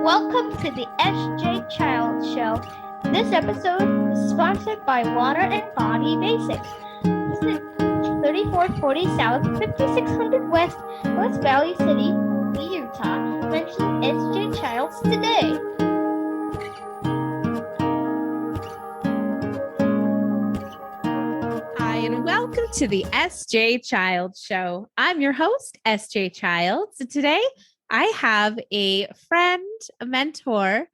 Welcome to the SJ Child Show. This episode is sponsored by Water and Body Basics. Visit 3440 South, 5600 West, West Valley City, Utah. Mention SJ Childs today. Hi, and welcome to the SJ Child Show. I'm your host, SJ Childs. And today I have a friend, a mentor,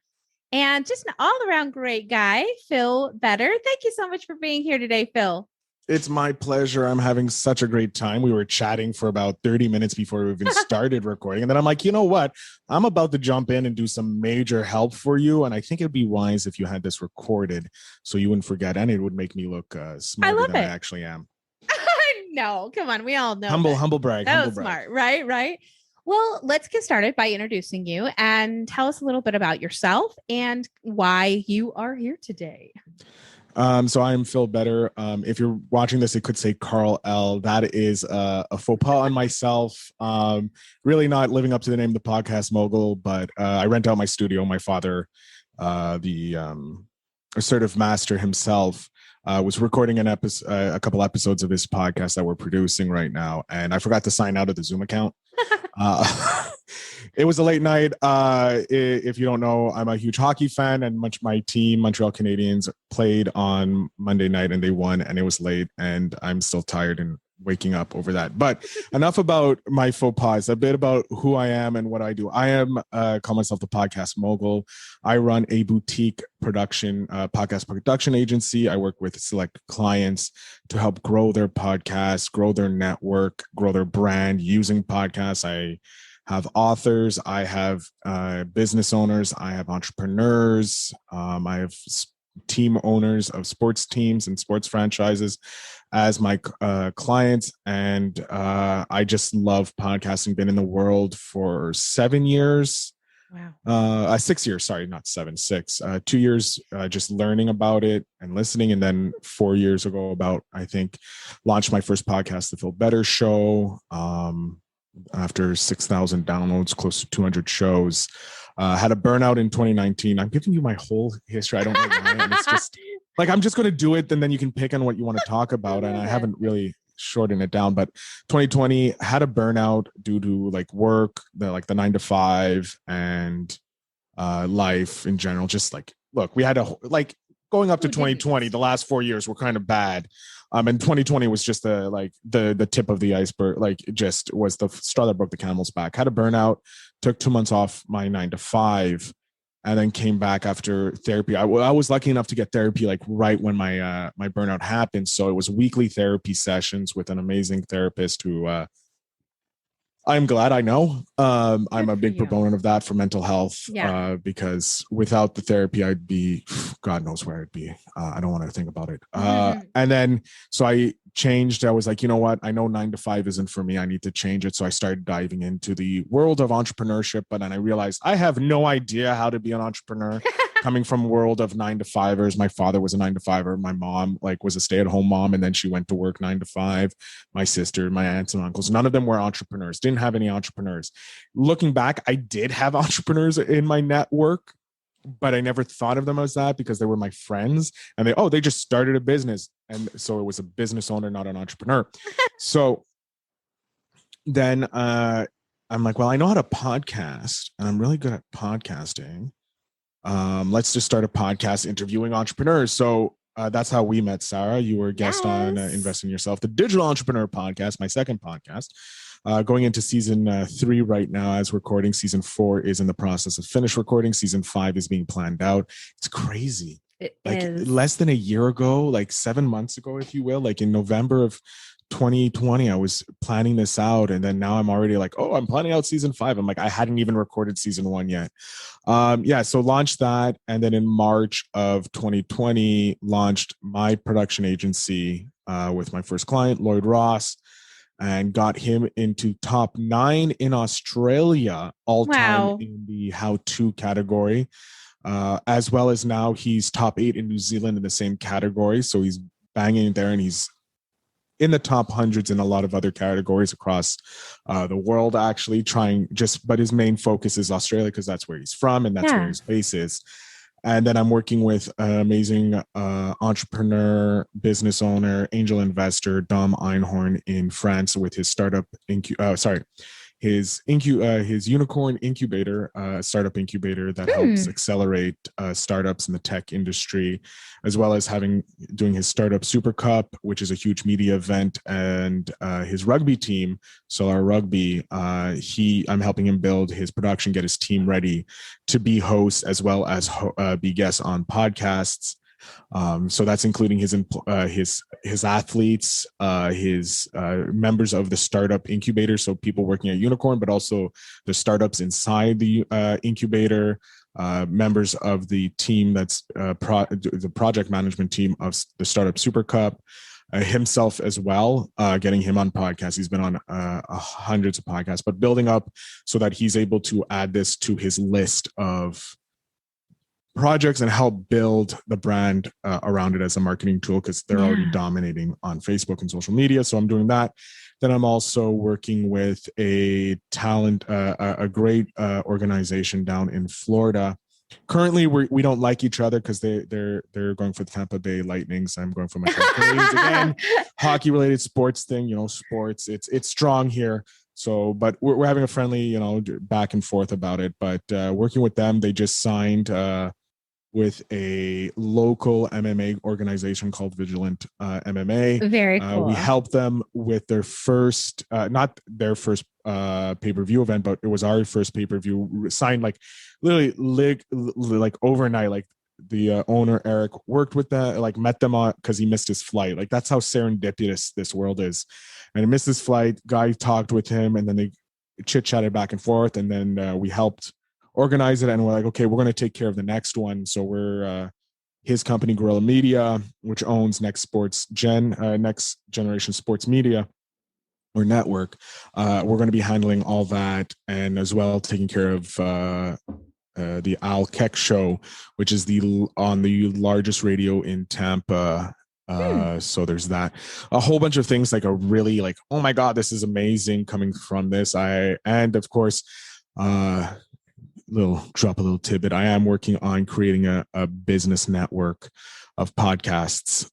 and just an all-around great guy, Phil Better. Thank you so much for being here today, Phil. It's my pleasure. I'm having such a great time. We were chatting for about 30 minutes before we even started recording. And then I'm like, you know what? I'm about to jump in and do some major help for you. And I think it'd be wise if you had this recorded so you wouldn't forget. And it would make me look smarter than I actually am. No, come on. We all know. Humble brag. That was smart. Right. Well, let's get started by introducing you and tell us a little bit about yourself and why you are here today. So I'm Phil Better. If you're watching this, it could say Carl L. That is a faux pas on myself. Really not living up to the name of the podcast, Mogul, but I rent out my studio. My father, the assertive master himself, was recording a couple episodes of this podcast that we're producing right now. And I forgot to sign out of the Zoom account. It was a late night. If you don't know, I'm a huge hockey fan, and my team, Montreal Canadiens, played on Monday night and they won, and it was late, and I'm still tired and waking up over that. But enough about my faux pas, a bit about who I am and what I do. I call myself the podcast mogul. I run a boutique podcast production agency. I work with select clients to help grow their podcast, grow their network, grow their brand using podcasts. I have authors, I have business owners, I have entrepreneurs, I have team owners of sports teams and sports franchises as my clients. And I just love podcasting. Been in the world for 7 years. Wow. 6 years, sorry, not 7, 6. 2 years just learning about it and listening. And then 4 years ago, launched my first podcast, The Phil Better Show. After 6,000 downloads, close to 200 shows. Had a burnout in 2019. I'm giving you my whole history. I don't know why. And it's just like, I'm just going to do it. And then you can pick on what you want to talk about. And I haven't really shortened it down, but 2020 had a burnout due to like work, the 9 to 5 and life in general. Just like, look, we had going up to 2020, the last 4 years were kind of bad. And 2020 was just the tip of the iceberg. Like, it just was the straw that broke the camel's back. Had a burnout, took 2 months off my 9 to 5, and then came back after therapy. I was lucky enough to get therapy like right when my burnout happened. So it was weekly therapy sessions with an amazing therapist who I'm glad I know. I'm a big proponent of that for mental health, because without the therapy, I'd be, God knows where I'd be. I don't want to think about it. And then, so I changed. I was like, you know what? I know 9 to 5 isn't for me. I need to change it. So I started diving into the world of entrepreneurship, but then I realized I have no idea how to be an entrepreneur. Coming from a world of 9 to 5ers. My father was a 9 to 5er. My mom was a stay-at-home mom, and then she went to work 9 to 5. My sister, my aunts and uncles, none of them were entrepreneurs. Didn't have any entrepreneurs. Looking back, I did have entrepreneurs in my network, but I never thought of them as that because they were my friends, and they just started a business, and so it was a business owner, not an entrepreneur. So then I'm like, well, I know how to podcast, and I'm really good at podcasting. Let's just start a podcast interviewing entrepreneurs. So that's how we met, Sarah. You were a guest on Invest in Yourself, the Digital Entrepreneur Podcast, my second podcast. Going into season 3 right now as recording. Season 4 is in the process of finished recording. Season 5 is being planned out. It's crazy. It is. Less than a year ago, 7 months ago, if you will, like in November of 2020, I was planning this out, and then now I'm already like, oh, I'm planning out season 5. I'm like, I hadn't even recorded season 1 yet. So launched that, and then in March of 2020 launched my production agency with my first client, Lloyd Ross, and got him into top 9 in Australia all time in the how-to category, as well as now he's top 8 in New Zealand in the same category. So he's banging there, and he's in the top hundreds in a lot of other categories across the world, actually but his main focus is Australia because that's where he's from and that's where his base is. And then I'm working with an amazing entrepreneur, business owner, angel investor, Dom Einhorn in France with his startup, his unicorn incubator, startup incubator that helps accelerate startups in the tech industry, as well as doing his startup Super Cup, which is a huge media event, and his rugby team, Solar Rugby. I'm helping him build his production, get his team ready to be hosts as well as be guests on podcasts. So that's including his athletes, his members of the startup incubator, so people working at Unicorn, but also the startups inside the incubator, members of the team that's the project management team of the startup Super Cup, himself as well, getting him on podcasts. He's been on hundreds of podcasts, but building up so that he's able to add this to his list of projects and help build the brand around it as a marketing tool, because they're already dominating on Facebook and social media. So I'm doing that. Then I'm also working with a great organization down in Florida. Currently, we don't like each other because they're going for the Tampa Bay Lightnings. I'm going for my Canadians again. Hockey related sports thing, sports. It's strong here. So, but we're having a friendly, back and forth about it. But working with them, they just signed with a local MMA organization called Vigilant MMA. Very cool. We helped them with their first, not their first pay-per-view event, but it was our first pay-per-view, signed like literally like overnight. Like the owner, Eric, worked with them, like met them on because he missed his flight. Like that's how serendipitous this world is. And he missed his flight. Guy talked with him, and then they chit-chatted back and forth, and then we helped organize it, and we're like, okay, we're going to take care of the next one. So we're his company Gorilla Media, which owns Next Generation Sports Media or Network. We're going to be handling all that, and as well taking care of the Al Keck Show, which is on the largest radio in Tampa. So there's that, a whole bunch of things, like a really like, oh my god, this is amazing coming from this. And of course, drop a little tidbit. I am working on creating a business network of podcasts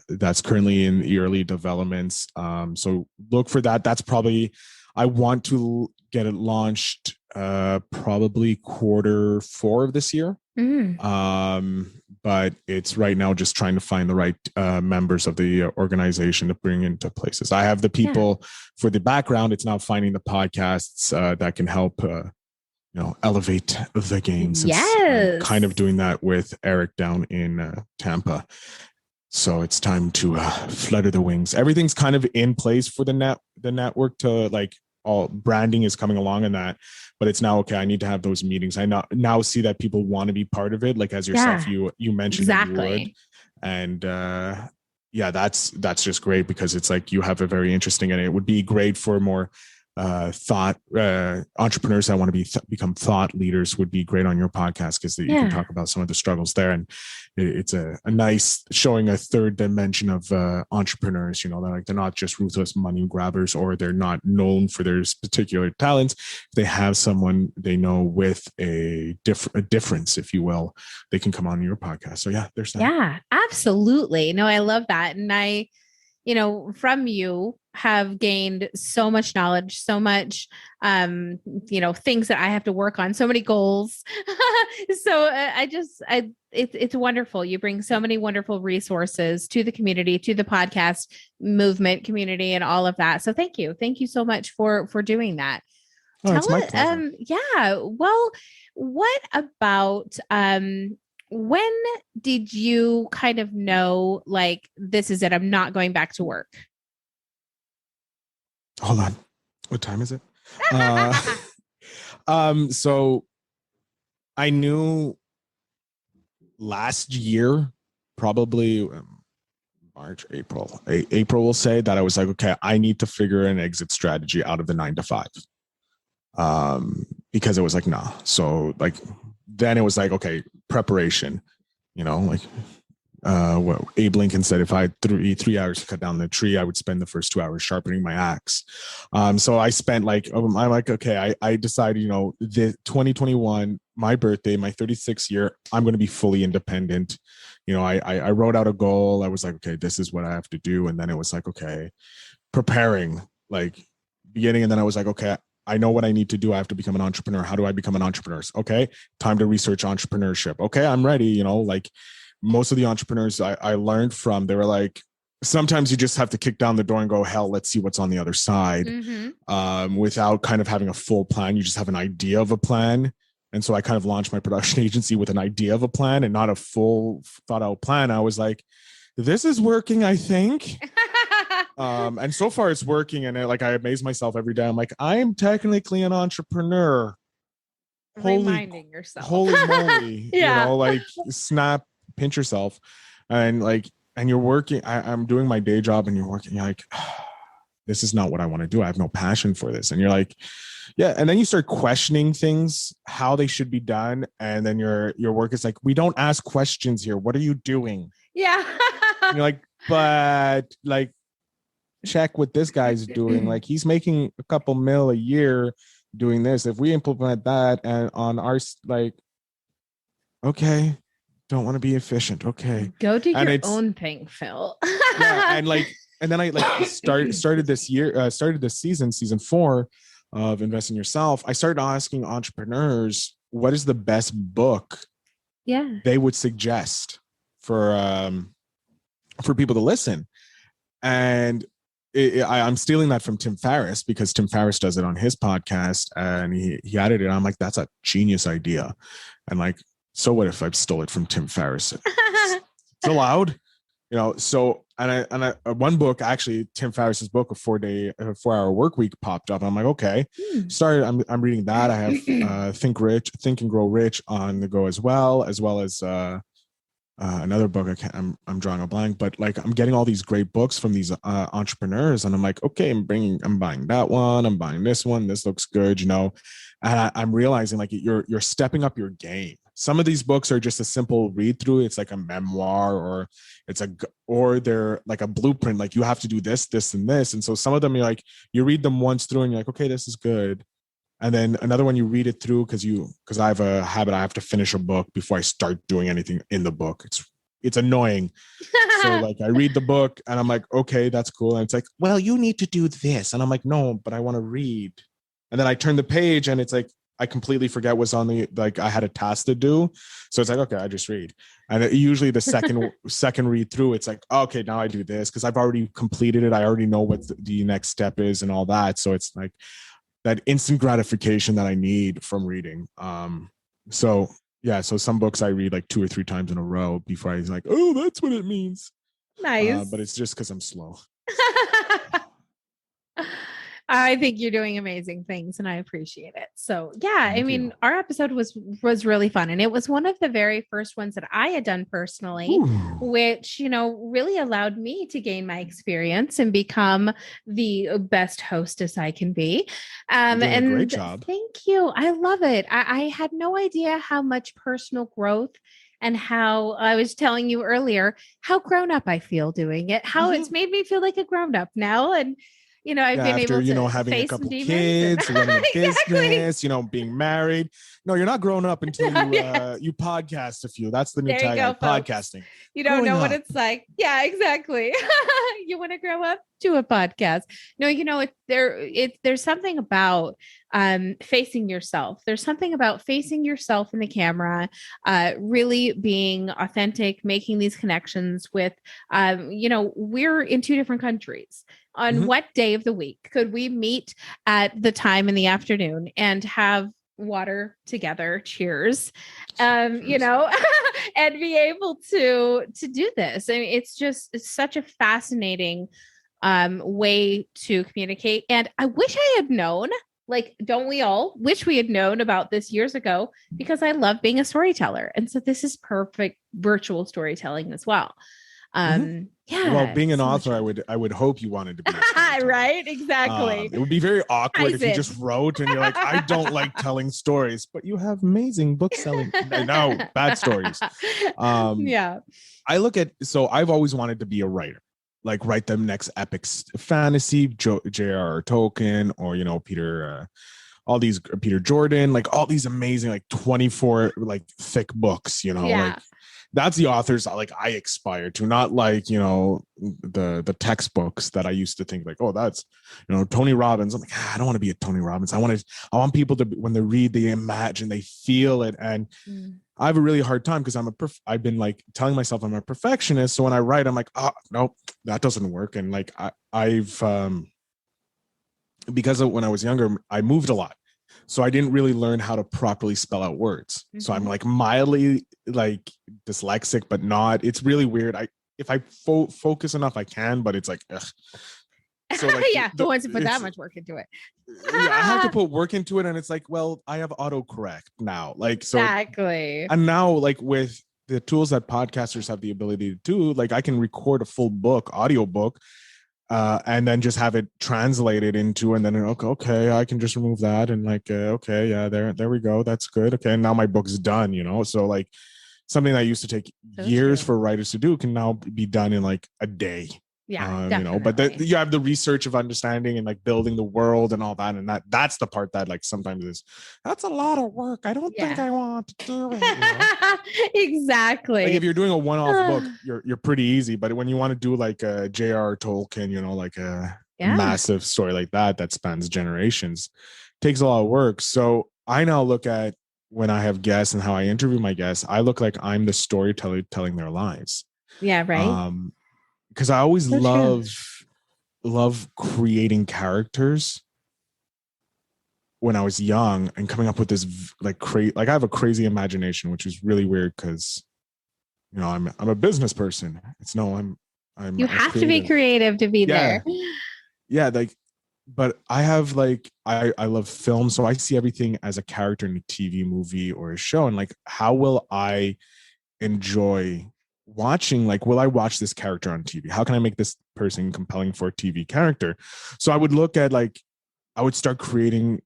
that's currently in the early developments. So look for that. That's probably, I want to get it launched probably Q4 of this year. But it's right now just trying to find the right members of the organization to bring into places. I have the people for the background. It's now finding the podcasts that can help elevate the games. I'm kind of doing that with Eric down in Tampa. So it's time to flutter the wings. Everything's kind of in place for the network to like, all branding is coming along in that, but it's now okay. I need to have those meetings. I now see that people want to be part of it. Like as yourself, you mentioned exactly. that you would. And that's just great, because it's like you have a very interesting, and it would be great for more thought entrepreneurs that want to become thought leaders. Would be great on your podcast, because you can talk about some of the struggles there, and it's a nice showing a third dimension of entrepreneurs. They're not just ruthless money grabbers, or they're not known for their particular talents. They have someone they know with a difference, if you will, they can come on your podcast. So there's that. Yeah, absolutely. No, I love that. And I from you have gained so much knowledge, so much, things that I have to work on, so many goals. So it's wonderful. You bring so many wonderful resources to the community, to the podcast movement community, and all of that. So thank you. Thank you so much for doing that. It's my pleasure. Well, what about, when did you kind of know, like, this is it, I'm not going back to work? Hold on. What time is it? So I knew last year, probably March, April, we'll say, that I was like, okay, I need to figure an exit strategy out of the 9 to 5. Because it was like, nah. So like, then it was like, okay, preparation, like what Abe Lincoln said, if I had three hours to cut down the tree, I would spend the first 2 hours sharpening my axe. So I spent I'm like, okay, I decided, the 2021, my birthday, my 36th year, I'm going to be fully independent. I wrote out a goal. I was like, okay, this is what I have to do. And then it was like, okay, preparing, like beginning. And then I was like, okay, I know what I need to do. I have to become an entrepreneur. How do I become an entrepreneur? Okay, time to research entrepreneurship. Okay, I'm ready. Like most of the entrepreneurs I learned from, they were like, sometimes you just have to kick down the door and go, hell, let's see what's on the other side. Without kind of having a full plan. You just have an idea of a plan. And so I kind of launched my production agency with an idea of a plan and not a full thought out plan. I was like, this is working, I think. And so far it's working. And I amaze myself every day. I'm like, I'm technically an entrepreneur. Reminding yourself. Holy moly. Snap, pinch yourself. And and you're working. I'm doing my day job and you're working. You're like, this is not what I want to do. I have no passion for this. And you're like, yeah. And then you start questioning things, how they should be done. And then your work is like, we don't ask questions here. What are you doing? Yeah. And you're like, but check what this guy's doing. He's making a couple mil a year doing this. If we implement that and on our okay, don't want to be efficient. Okay, go do your own thing, Phil. Yeah, and then I started this year, started this season 4 of Invest in Yourself. I started asking entrepreneurs what is the best book they would suggest for people to listen. And I'm stealing that from Tim Ferriss because Tim Ferriss does it on his podcast and he added it. I'm like, that's a genius idea. And so what if I stole it from Tim Ferriss? It's allowed, so, and I one book, actually Tim Ferriss's book, a 4-hour work week popped up. I'm like, okay, I'm reading that. I have Think and Grow Rich on the go as well as another book. I'm drawing a blank, but I'm getting all these great books from these entrepreneurs, and I'm like, okay, I'm buying that one. I'm buying this one. This looks good, and I'm realizing you're stepping up your game. Some of these books are just a simple read through. It's like a memoir, or they're like a blueprint. You have to do this, this, and this. And so some of them you read them once through, and you're like, okay, this is good. And then another one you read it through because I have a habit. I have to finish a book before I start doing anything in the book. It's annoying. So I read the book and I'm like, okay, that's cool. And it's like, well, you need to do this. And I'm like, no, but I want to read. And then I turn the page and it's like, I completely forget what's on I had a task to do. So it's like, okay, I just read. And usually the second read through, it's like, okay, now I do this because I've already completed it. I already know what the next step is and all that. So it's like that instant gratification that I need from reading. So some books I read 2 or 3 times in a row before I was like, oh, that's what it means. Nice. But it's just because I'm slow. I think you're doing amazing things and I appreciate it. So I mean, our episode was really fun. And it was one of the very first ones that I had done personally, which, really allowed me to gain my experience and become the best hostess I can be. And great job. Thank you. I love it. I had no idea how much personal growth and how I was telling you earlier, how grown up I feel doing it, how it's made me feel like a grown up now. And I've been able to having a couple kids, running a business, being married. No, you're not grown up until you podcast a few. That's the new tagline, podcasting. You don't know what it's like. Yeah, exactly. You want to grow up? Do a podcast. No, there's something about facing yourself. There's something about facing yourself in the camera, really being authentic, making these connections with, we're in 2 different countries. On what day of the week could we meet at the time in the afternoon and have water together? Cheers. And be able to do this. I mean, it's such a fascinating way to communicate. And I wish I had known, don't we all wish we had known about this years ago, because I love being a storyteller. And so this is perfect virtual storytelling as well. Well, being an author, I would hope you wanted to be right, exactly. It would be very awkward if you just wrote and you're like, I don't like telling stories, but you have amazing book selling. No, bad stories. look at, so I've always wanted to be a writer, like write the next epic fantasy, J.R.R. Tolkien, or, you know, all these Peter Jordan, like all these amazing, like 24 like thick books, you know, like that's the authors like I aspire to, not like, you know, the textbooks that I used to think like, oh, that's, you know, Tony Robbins. I'm like, I don't want to be a Tony Robbins. I want people to, when they read, they imagine, they feel it. And I have a really hard time because I've been like telling myself I'm a perfectionist. So when I write, I'm like, oh, nope, that doesn't work. And like, I've because of when I was younger, I moved a lot. So I didn't really learn how to properly spell out words. Mm-hmm. So I'm like mildly like dyslexic, but not, it's really weird. If I focus enough, I can, but it's like, ugh. So like, yeah, who wants to put that much work into it? Yeah, I have to put work into it. And it's like, well, I have autocorrect now. Like, so exactly. And now like with the tools that podcasters have the ability to do, like I can record a full book, audio book, and then just have it translated into, and then okay, I can just remove that and like okay, yeah, there we go, that's good. Okay, and now my book's done, you know. So like something that used to take years for writers to do can now be done in like a day. Yeah, you know, but you have the research of understanding and like building the world and all that, and that's the part that like sometimes that's a lot of work. I don't think I want to do it. You know? Exactly. Like if you're doing a one-off book, you're pretty easy. But when you want to do like a J.R.R. Tolkien, you know, like a massive story like that spans generations, takes a lot of work. So I now look at when I have guests and how I interview my guests, I look like I'm the storyteller telling their lives. Yeah, right. Because I always love creating characters when I was young and coming up with this like I have a crazy imagination, which is really weird because, you know, I'm a business person. I'm you have to be creative to be there. Yeah, like, but I have like I love film, so I see everything as a character in a TV movie or a show, and like how will I enjoy watching, like, will I watch this character on TV? How can I make this person compelling for a TV character? So I would look at like, I would start creating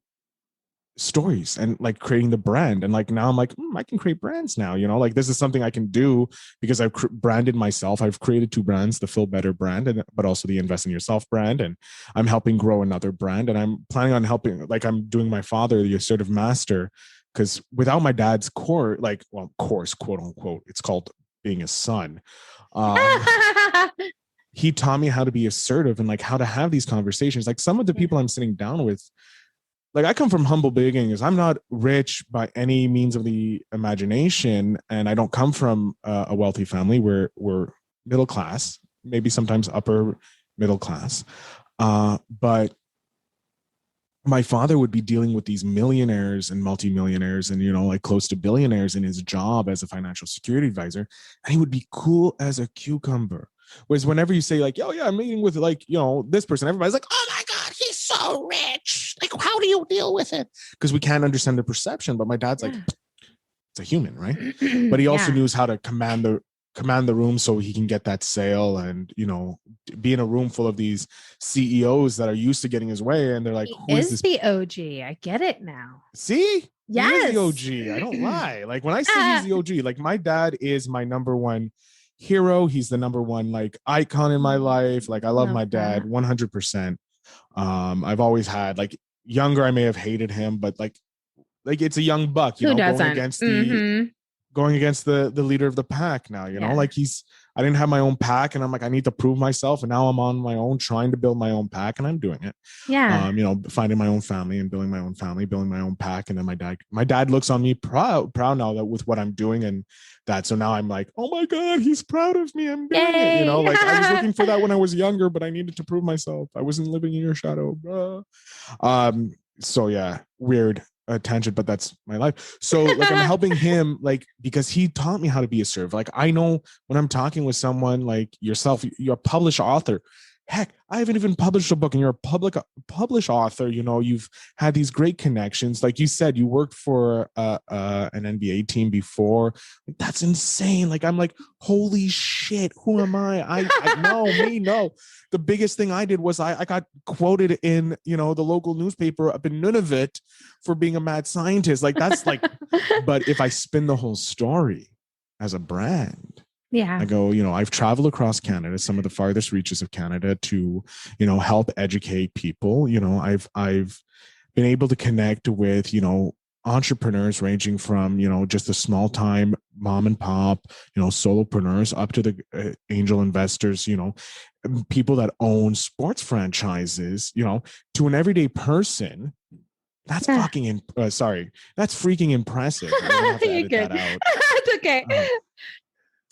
stories and like creating the brand. And like, now I'm like, I can create brands now, you know, like this is something I can do because I've branded myself. I've created 2 brands, the Feel Better brand, but also the Invest in Yourself brand. And I'm helping grow another brand. And I'm planning on helping, like I'm doing my father, the Assertive Master, because without my dad's course, quote unquote, it's called being a son. He taught me how to be assertive and like how to have these conversations. Like some of the people I'm sitting down with, like I come from humble beginnings. I'm not rich by any means of the imagination, and I don't come from a wealthy family. We're middle class, maybe sometimes upper middle class, but my father would be dealing with these millionaires and multimillionaires and, you know, like close to billionaires in his job as a financial security advisor. And he would be cool as a cucumber. Whereas whenever you say like, oh yeah, I'm meeting with like, you know, this person, everybody's like, oh my God, he's so rich. Like, how do you deal with it? Because we can't understand the perception. But my dad's like, it's a human, right? But he also knows how to command the room so he can get that sale, and, you know, be in a room full of these CEOs that are used to getting his way, and they're like, who is this? The OG. I get it now. See? Yes. He is the OG. I don't lie. Like when I say he's the OG, like my dad is my number one hero. He's the number one like icon in my life. Like I love my dad 100%. I've always had, like, younger, I may have hated him, but like it's a young buck, you know, going against the leader of the pack now, you know, like I didn't have my own pack, and I'm like, I need to prove myself. And now I'm on my own, trying to build my own pack, and I'm doing it. Yeah. You know, finding my own family and building my own family, building my own pack. And then my dad looks on me proud now that with what I'm doing and that. So now I'm like, oh my God, he's proud of me. I'm doing it. You know, like I was looking for that when I was younger, but I needed to prove myself. I wasn't living in your shadow. So yeah, weird tangent, but that's my life. So like I'm helping him, like, because he taught me how to be assertive. Like I know when I'm talking with someone like yourself, you're a published author. Heck, I haven't even published a book, and you're a published author. You know, you've had these great connections. Like you said, you worked for an NBA team before. That's insane. Like I'm like, holy shit, who am I? I no. The biggest thing I did was I got quoted in, you know, the local newspaper up in Nunavut for being a mad scientist. Like that's like, but if I spin the whole story as a brand, Yeah. I go, I've traveled across Canada, some of the farthest reaches of Canada to, help educate people. I've been able to connect with, entrepreneurs ranging from, just the small time mom and pop, solopreneurs up to the angel investors, people that own sports franchises, to an everyday person. That's that's freaking impressive. We're gonna have to edit that out. It's okay.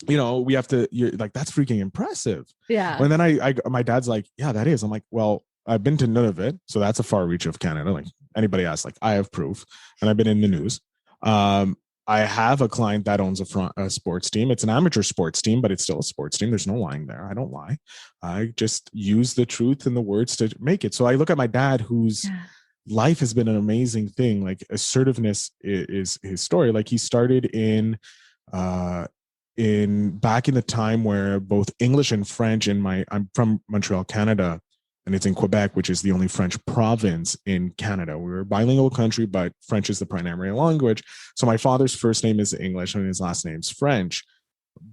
We have to, you're like, that's freaking impressive. Yeah. And then my dad's like, yeah, that is. I'm like, well, I've been to Nunavut, so that's a far reach of Canada. Like anybody asks, like I have proof, and I've been in the news. I have a client that owns a sports team. It's an amateur sports team, but it's still a sports team. There's no lying there. I don't lie. I just use the truth and the words to make it. So I look at my dad, whose life has been an amazing thing. Like assertiveness is his story. Like he started in back in the time where both English and French I'm from Montreal, Canada, and it's in Quebec, which is the only French province in Canada. We're a bilingual country, but French is the primary language. So my father's first name is English and his last name's French.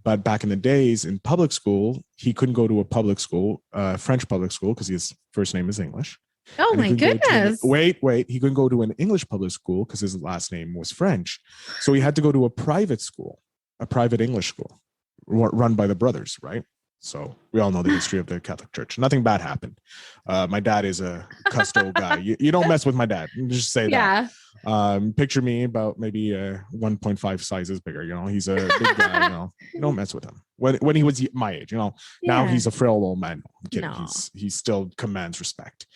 But back in the days in public school, he couldn't go to a public school, French public school, because his first name is English. Oh my goodness. Wait. He couldn't go to an English public school because his last name was French. So he had to go to a private school, a private English school run by the brothers, right? So we all know the history of the Catholic Church. Nothing bad happened. My dad is a custo guy. You don't mess with my dad. Just say that. Picture me about maybe 1.5 sizes bigger. He's a big guy. You don't mess with him. When he was my age, now he's a frail old man. I'm kidding. No. He still commands respect.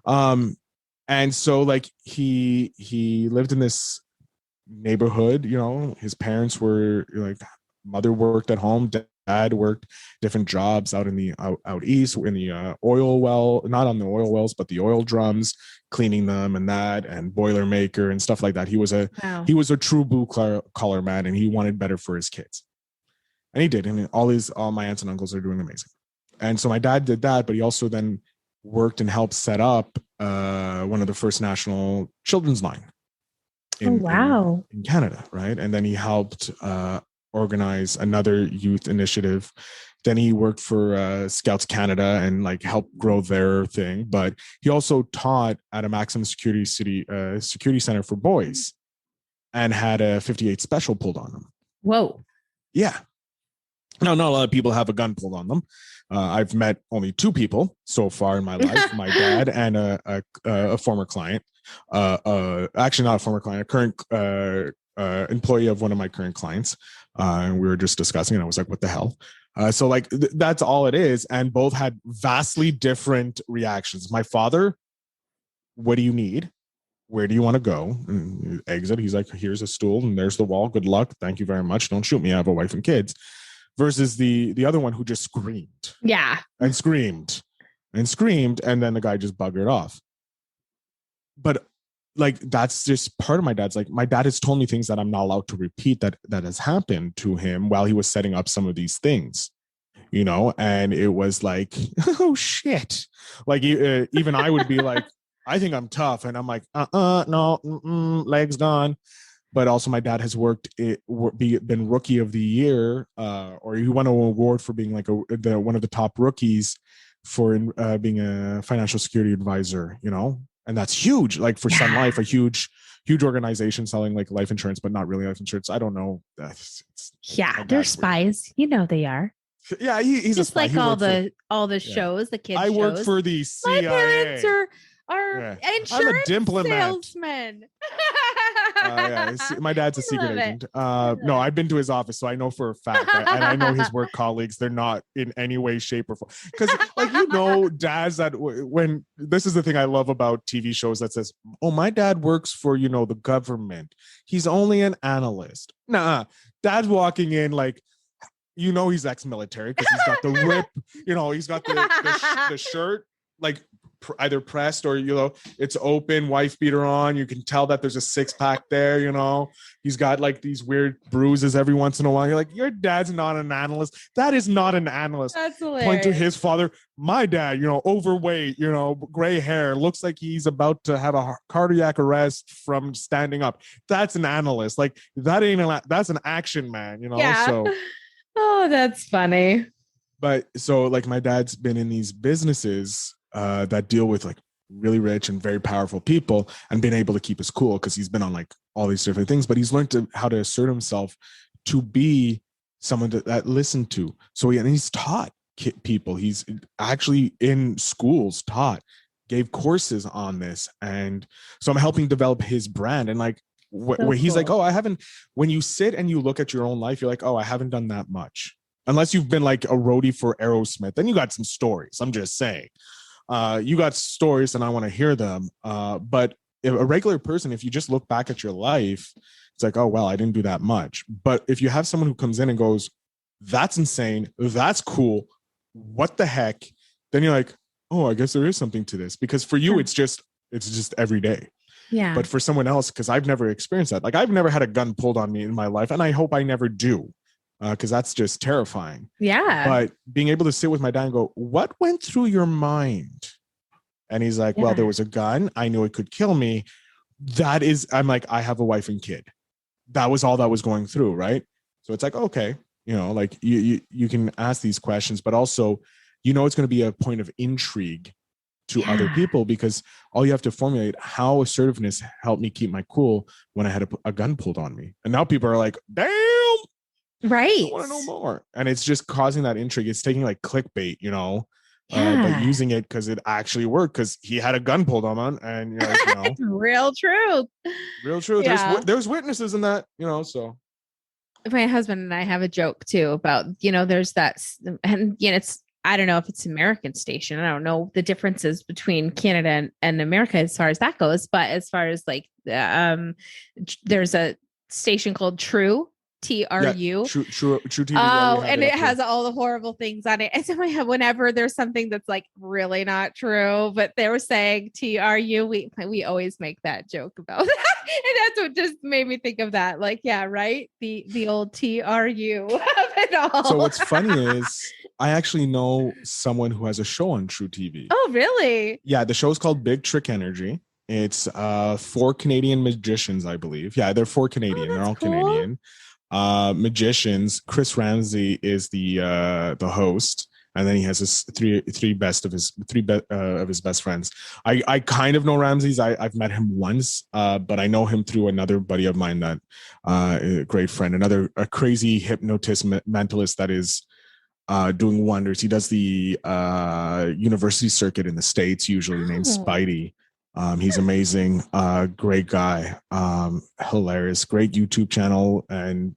And so like he lived in this neighborhood. His parents were like, mother worked at home, dad worked different jobs out in the out east in the oil well, not on the oil wells, but the oil drums, cleaning them and boiler maker and stuff like that. He was a true blue collar man, and he wanted better for his kids, and he did. And all my aunts and uncles are doing amazing. And so my dad did that, but he also then worked and helped set up one of the first national children's line in Canada, right? And then he helped organize another youth initiative. Then he worked for Scouts Canada and like helped grow their thing. But he also taught at a maximum security security center for boys, and had a 58 special pulled on him. Whoa. Yeah. No, not a lot of people have a gun pulled on them. I've met only two people so far in my life: my dad and a former client. Actually, not a former client, a current employee of one of my current clients. And we were just discussing, and I was like, what the hell? So like, that's all it is. And both had vastly different reactions. My father, what do you need? Where do you want to go? And exit. He's like, here's a stool and there's the wall. Good luck. Thank you very much. Don't shoot me. I have a wife and kids. Versus the other one who just screamed. Yeah. And screamed. And then the guy just buggered off. But like, that's just part of my dad's, like, my dad has told me things that I'm not allowed to repeat that has happened to him while he was setting up some of these things, and it was like, oh shit. Like even I would be like, I think I'm tough. And I'm like, no, legs gone. But also my dad has been rookie of the year, or he won an award for being like one of the top rookies for being a financial security advisor, and that's huge. Like for Sun Life, a huge organization selling like life insurance, but not really life insurance. I don't know. They're spies. They are. Yeah, he's just a spy. Like all the shows, the kids. I work for the CIA. My parents are insurance salesmen. My dad's a secret agent. No, I've been to his office, so I know for a fact, and I know his work colleagues. They're not in any way, shape, or form. Because, dads that when this is the thing I love about TV shows that says, "Oh, my dad works for the government. He's only an analyst." Nah, dad's walking in like. He's ex-military because he's got the rip. He's got the shirt like either pressed or it's open, wife beater on. You can tell that there's a six-pack there. He's got like these weird bruises every once in a while. You're like, your dad's not an analyst. That is not an analyst. That's hilarious. Point to his father. My dad, overweight, gray hair, looks like he's about to have a cardiac arrest from standing up. That's an analyst. Like that ain't that's an action man. Yeah. So. Oh, that's funny. But so like my dad's been in these businesses that deal with like really rich and very powerful people and been able to keep his cool because he's been on like all these different things, but he's learned how to assert himself to be someone that listened to. So and he's taught people. He's actually in schools taught, gave courses on this. And so I'm helping develop his brand. And like where he's like, oh, I haven't, when you sit and you look at your own life, you're like, oh, I haven't done that much. Unless you've been like a roadie for Aerosmith, then you got some stories. I'm just saying. You got stories and I want to hear them. But if a regular person, if you just look back at your life, it's like, oh, well, I didn't do that much. But if you have someone who comes in and goes, that's insane, that's cool, what the heck? Then you're like, oh, I guess there is something to this. Because for you, it's just every day. Yeah. But for someone else, because I've never experienced that. Like I've never had a gun pulled on me in my life. And I hope I never do. Because that's just terrifying. Yeah. But being able to sit with my dad and go, what went through your mind? And he's like, well, there was a gun. I knew it could kill me. I'm like, I have a wife and kid. That was all that was going through, right? So it's like, okay, like you can ask these questions, but also, it's going to be a point of intrigue to other people because all you have to formulate how assertiveness helped me keep my cool when I had a gun pulled on me. And now people are like, damn. Right. I want to know more. And it's just causing that intrigue. It's taking like clickbait, but using it because it actually worked because he had a gun pulled on him and it's real truth. Real truth. Yeah. There's witnesses in that, so. My husband and I have a joke too about, there's that, and it's, I don't know if it's American station. I don't know the differences between Canada and America as far as that goes. But as far as like, there's a station called True. TRU. True TV. Oh, and it has all the horrible things on it. And so whenever there's something that's like really not true, but they were saying TRU, we always make that joke about that. And that's what just made me think of that. Like, yeah, right. The old TRU of it all. So what's funny is I actually know someone who has a show on True TV. Oh, really? Yeah, the show's called Big Trick Energy. It's 4 Canadian magicians, I believe. Yeah, they're 4 Canadian. They're all cool. Canadian. Magicians. Chris Ramsey is the host, and then he has his three of his best friends. I kind of know Ramsey's. I've met him once, but I know him through another buddy of mine that a great friend, a crazy hypnotist mentalist that is doing wonders. He does the university circuit in the States, usually named Spidey. He's amazing, great guy, hilarious, great YouTube channel, and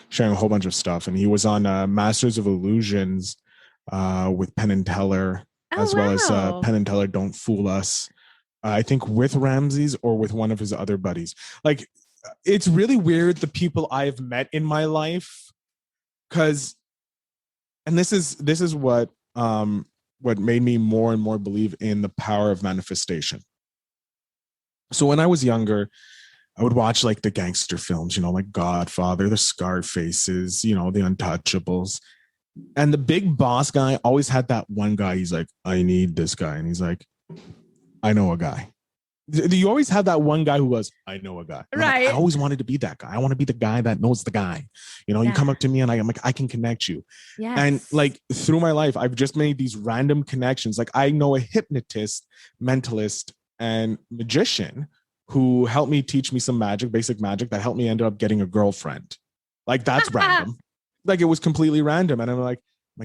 sharing a whole bunch of stuff. And he was on Masters of Illusions with Penn and Teller, as well as Penn and Teller Don't Fool Us. I think with Ramses or with one of his other buddies. Like, it's really weird the people I've met in my life, because, and this is what made me more and more believe in the power of manifestation. So when I was younger, I would watch like the gangster films, like Godfather, the Scarfaces, the Untouchables. And the big boss guy always had that one guy. He's like, I need this guy. And he's like, I know a guy. You always have that one guy who goes, I know a guy. Right. I always wanted to be that guy. I want to be the guy that knows the guy. You come up to me and I'm like, I can connect you. Yes. And like through my life, I've just made these random connections. Like I know a hypnotist, mentalist, and magician who helped me teach me some magic, basic magic, that helped me end up getting a girlfriend. Like that's random. Like it was completely random. And I'm like,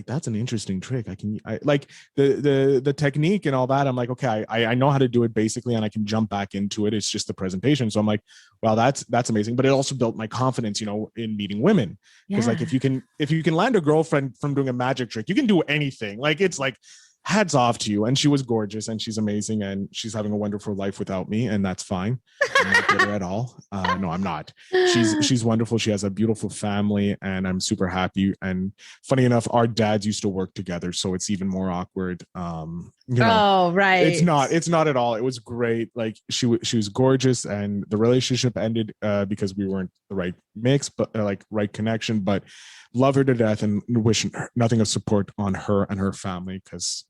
that's an interesting trick. I like the technique and all that. I'm like, okay, I know how to do it basically, and I can jump back into it. It's just the presentation. So I'm like, well, that's amazing. But it also built my confidence, in meeting women. Because like if you can land a girlfriend from doing a magic trick, you can do anything. Like it's like hats off to you. And she was gorgeous and she's amazing and she's having a wonderful life without me, and that's fine. I'm not bitter at all. No, I'm not. She's wonderful. She has a beautiful family and I'm super happy. And funny enough, our dads used to work together, so it's even more awkward. Oh, right. It's not at all. It was great. Like she was gorgeous, and the relationship ended because we weren't the right mix, but right connection, but love her to death and wish nothing of support on her and her family, because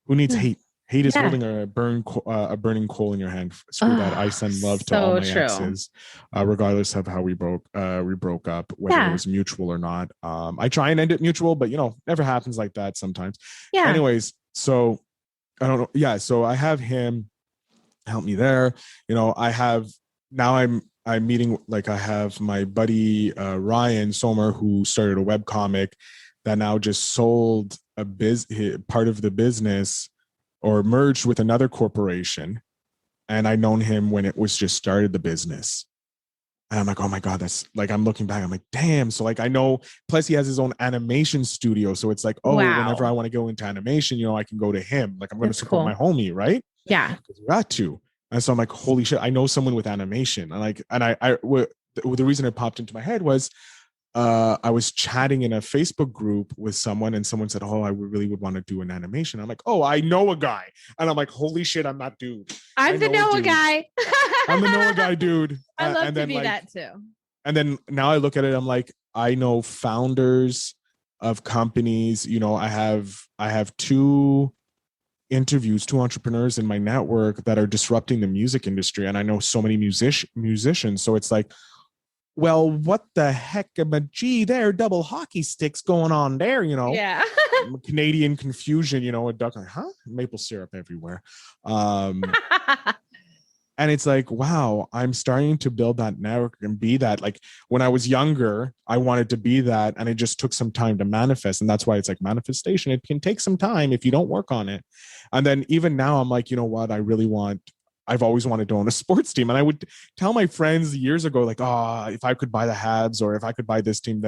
who needs hate Hate is Yeah. holding a burning coal in your hand. Screw that. I send love to all my exes, regardless of how we broke up, whether it was mutual or not. I try and end it mutual, but never happens like that sometimes. Yeah. Anyways, so I don't know. Yeah. So I have him help me there. I'm meeting, like, I have my buddy Ryan Sommer, who started a webcomic that now just sold part of the business or merged with another corporation. And I known him when it was just started the business. And I'm like, oh my God, that's like, I'm looking back, I'm like, damn. So like, I know, plus he has his own animation studio. So it's like, whenever I want to go into animation, I can go to him. Like, I'm going to support my homie, right? Yeah. We got to. And so I'm like, holy shit, I know someone with animation. The reason it popped into my head was, I was chatting in a Facebook group with someone, and someone said, oh, I really would want to do an animation. I'm like, oh, I know a guy. And I'm like, holy shit, I'm that dude. I'm the Noah guy. I'm the Noah guy, dude. I love to be that too. And then now I look at it, I'm like, I know founders of companies. I have two entrepreneurs in my network that are disrupting the music industry. And I know so many musicians. So it's like, well, what the heck am a G there? Double hockey sticks going on there, Yeah. Canadian confusion, a duck, maple syrup everywhere. And it's like, wow, I'm starting to build that network and be that. Like, when I was younger, I wanted to be that, and it just took some time to manifest. And that's why it's like manifestation. It can take some time if you don't work on it. And then even now I'm like, you know what? I've always wanted to own a sports team. And I would tell my friends years ago, like, if I could buy the Habs, or if I could buy this team,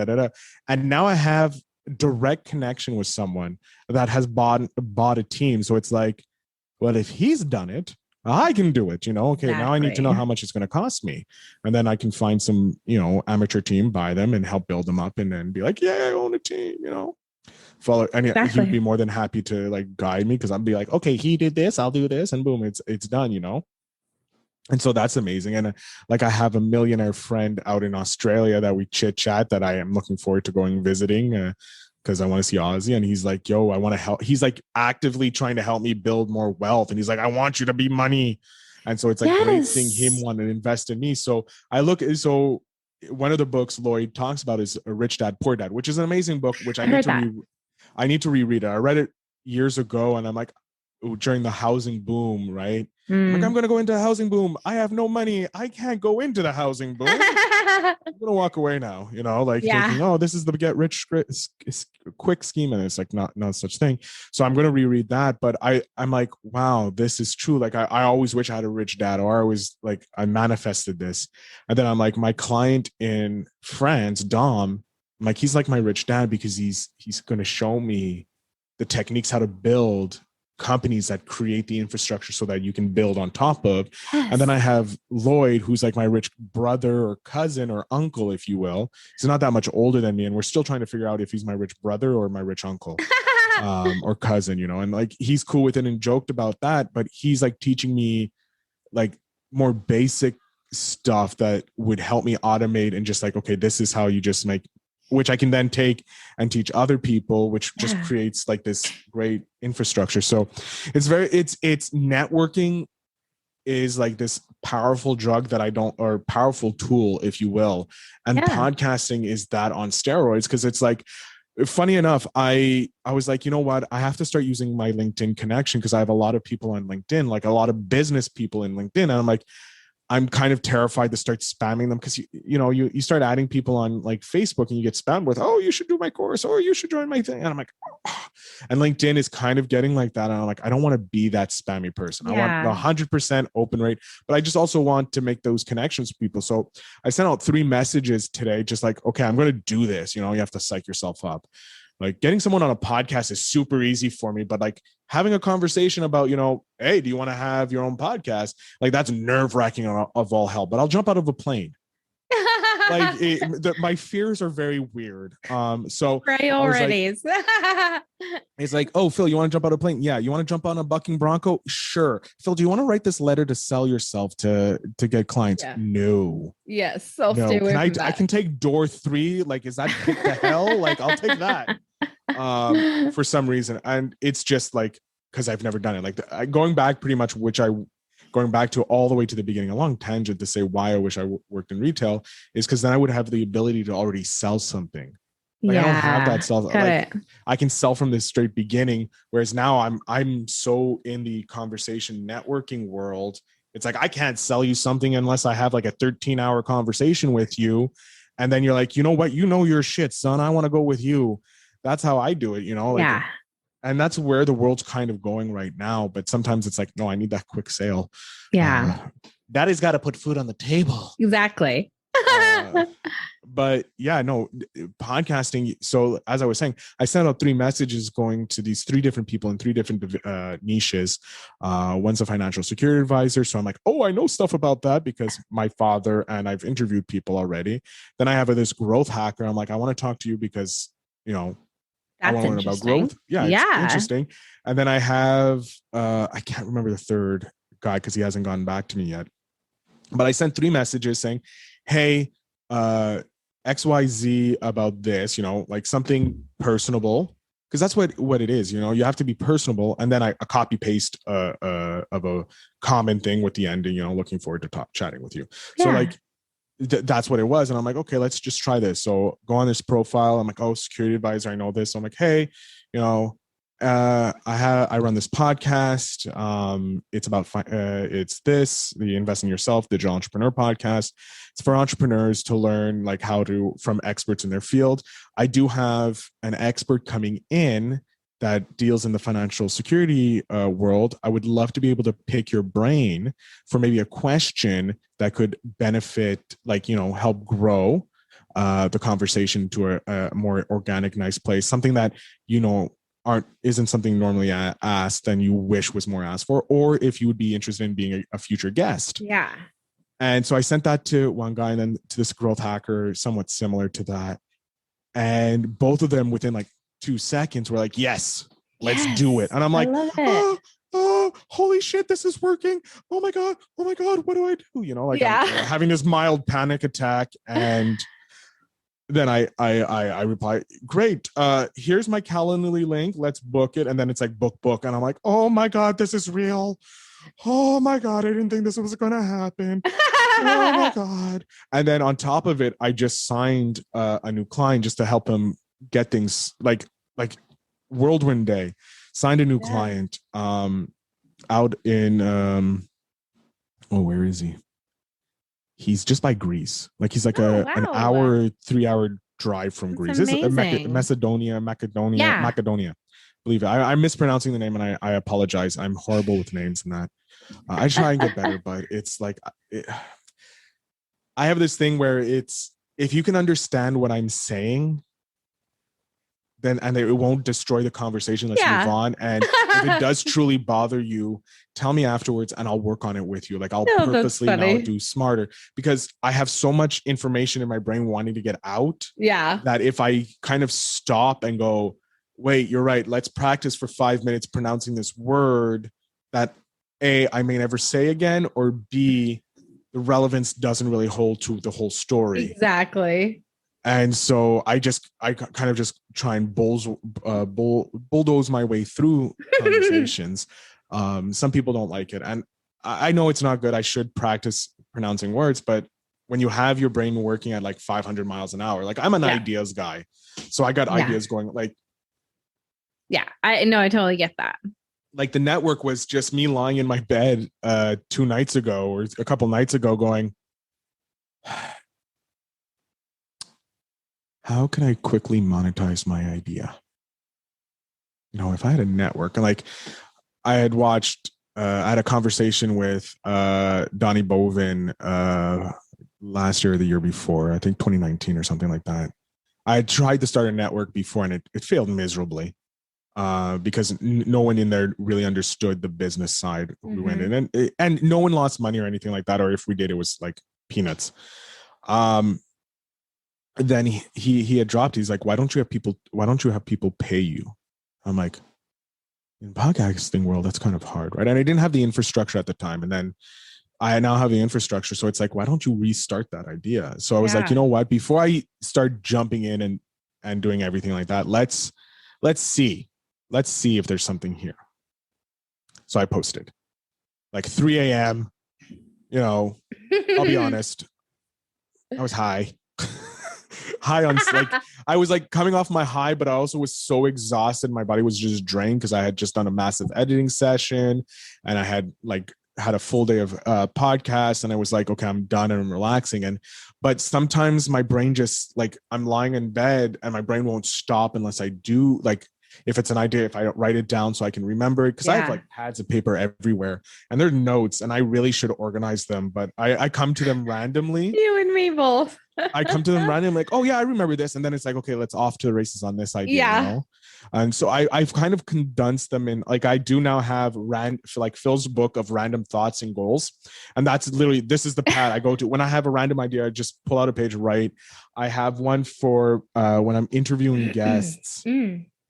And now I have direct connection with someone that has bought a team. So it's like, well, if he's done it, I can do it, Okay, exactly. Now I need to know how much it's going to cost me. And then I can find some, amateur team, buy them and help build them up, and then be like, yeah, I own a team, Follow. And exactly. He'd be more than happy to like guide me, because I'd be like, okay, he did this, I'll do this, and boom, it's done, And so that's amazing. And like, I have a millionaire friend out in Australia that we chit chat, that I am looking forward to going visiting, because I want to see Ozzy. And he's like, yo, I want to help. He's like actively trying to help me build more wealth. And he's like, I want you to be money. And so it's like great seeing him want to invest in me. So one of the books Lloyd talks about is Rich Dad, Poor Dad, which is an amazing book, which I need to reread it. I read it years ago, and I'm like, during the housing boom, right? I'm like, I'm going to go into a housing boom. I have no money. I can't go into the housing boom. I'm going to walk away now, thinking, oh, this is the get rich quick scheme. And it's like, not such thing. So I'm going to reread that. But I'm like, wow, this is true. Like, I always wish I had a rich dad, or I always like, I manifested this. And then I'm like, my client in France, Dom, I'm like, he's like my rich dad, because he's going to show me the techniques, how to build companies that create the infrastructure so that you can build on top of. Yes. And then I have Lloyd, who's like my rich brother or cousin or uncle, if you will. He's not that much older than me, and we're still trying to figure out if he's my rich brother or my rich uncle. Or cousin, and like, he's cool with it and joked about that, but he's like teaching me like more basic stuff that would help me automate, and just like, okay, this is how you just make, which I can then take and teach other people, which just creates like this great infrastructure. So it's networking is like this powerful drug or powerful tool, if you will. And podcasting is that on steroids, because it's like, funny enough, I was like, you know what? I have to start using my LinkedIn connection, because I have a lot of people on LinkedIn, like a lot of business people in LinkedIn. And I'm like, I'm kind of terrified to start spamming them, because you start adding people on like Facebook, and you get spammed with, oh, you should do my course, or you should join my thing. And I'm like, oh. And LinkedIn is kind of getting like that. And I'm like, I don't want to be that spammy person. I want 100% open rate, but I just also want to make those connections with people. So I sent out 3 messages today, just like, okay, I'm going to do this. You have to psych yourself up. Like, getting someone on a podcast is super easy for me, but like having a conversation about, hey, do you want to have your own podcast? Like, that's nerve-wracking of all hell, but I'll jump out of a plane. Like, my fears are very weird. So priorities. It's like, oh, Phil, you want to jump out of a plane? Yeah. You want to jump on a bucking Bronco? Sure. Phil, do you want to write this letter to sell yourself to get clients? Yeah. No. Yes. I'll stay away from that. I can take door 3. Like, is that the hell? Like, I'll take that. For some reason. And it's just like, because I've never done it. Like going back pretty much, going back to all the way to the beginning, a long tangent to say why I wish I worked in retail is because then I would have the ability to already sell something. Like, I don't have that self. Like, I can sell from this straight beginning. Whereas now I'm so in the conversation networking world. It's like, I can't sell you something unless I have like a 13-hour conversation with you. And then you're like, you know what? You know your shit, son. I want to go with you. That's how I do it, you know? Like, and that's where the world's kind of going right now. But sometimes it's like, no, I need that quick sale. Yeah. Daddy's got to put food on the table. Exactly. But yeah, no, podcasting. So as I was saying, I sent out 3 messages going to these 3 different people in 3 different niches. One's a financial security advisor. So I'm like, oh, I know stuff about that because my father and I've interviewed people already. Then I have this growth hacker. I'm like, I want to talk to you because, you know, I want to learn about growth. Yeah, it's interesting. And then I have, I can't remember the third guy because he hasn't gotten back to me yet. But I sent 3 messages saying, hey, XYZ about this, you know, like something personable, because that's what it is, you know, you have to be personable. And then I copy paste of a common thing with the ending, you know, looking forward to chatting with you. So like that's what it was. And I'm like, okay, let's just try this. So go on this profile. I'm like, oh, security advisor, I know this. So I'm like, hey, you know, I run this podcast. It's about it's the Invest in Yourself Digital Entrepreneur podcast. It's for entrepreneurs to learn like how to from experts in their field. I do have an expert coming in that deals in the financial security world. I would love to be able to pick your brain for maybe a question that could benefit, like, you know, help grow the conversation to a more organic, nice place. Something that, you know, isn't something normally asked and you wish was more asked for, or if you would be interested in being a future guest. Yeah. And so I sent that to one guy and then to this growth hacker, somewhat similar to that. And both of them within like 2 seconds were like, yes, let's do it. And I'm like, oh, holy shit, this is working. Oh my God, what do I do? You know, like I'm having this mild panic attack. And then I reply, great. Here's my Calendly link. Let's book it. And then it's like book. And I'm like, oh my God, this is real. Oh my God, I didn't think this was going to happen. Oh my God. And then on top of it, I just signed a new client just to help him get things like Whirlwind Day. Signed a new client out in, where is he? He's just by Greece. Like he's like an hour, 3-hour drive from Greece. This is Macedonia. Believe it. I'm mispronouncing the name and I apologize. I'm horrible with names and that. I try and get better, but it's like, I have this thing where it's, if you can understand what I'm saying, then, and it won't destroy the conversation. Let's move on. And if it does truly bother you, tell me afterwards and I'll work on it with you. Like I'll purposely now do smarter because I have so much information in my brain wanting to get out. Yeah. That if I kind of stop and go, wait, you're right. Let's practice for 5 minutes pronouncing this word that A, I may never say again, or B, the relevance doesn't really hold to the whole story. Exactly. And so I kind of just try and bulldoze my way through conversations. Some people don't like it. And I know it's not good. I should practice pronouncing words, but when you have your brain working at like 500 miles an hour, like I'm an ideas guy. So I got ideas going like. Yeah, I know. I totally get that. Like the network was just me lying in my bed 2 nights ago or a couple nights ago going, how can I quickly monetize my idea? You know, if I had a network, like I had watched, I had a conversation with Donnie Bovin last year or the year before, I think 2019 or something like that. I had tried to start a network before and it failed miserably because no one in there really understood the business side. We went in and no one lost money or anything like that. Or if we did, it was like peanuts. Then he had dropped. He's like, why don't you have people pay you? I'm like, in podcasting world, that's kind of hard, right? And I didn't have the infrastructure at the time. And then I now have the infrastructure. So it's like, why don't you restart that idea? So I was like, you know what? Before I start jumping in and doing everything like that, let's see if there's something here. So I posted like 3 a.m. I'll be honest. I was high. High on like I was like coming off my high, but I also was so exhausted. My body was just drained because I had just done a massive editing session and I had a full day of podcasts, and I was like, okay, I'm done and I'm relaxing. But sometimes my brain just like I'm lying in bed and my brain won't stop unless I do like if it's an idea, if I write it down so I can remember it, because I have like pads of paper everywhere and they're notes and I really should organize them, but I come to them randomly. You and me both. I come to them randomly like, oh yeah, I remember this. And then it's like, okay, let's off to the races on this idea. Yeah. And so I've kind of condensed them in like, I do now have like Phil's book of random thoughts and goals. And that's literally, this is the pad I go to when I have a random idea. I just pull out a page, write. I have one for when I'm interviewing guests.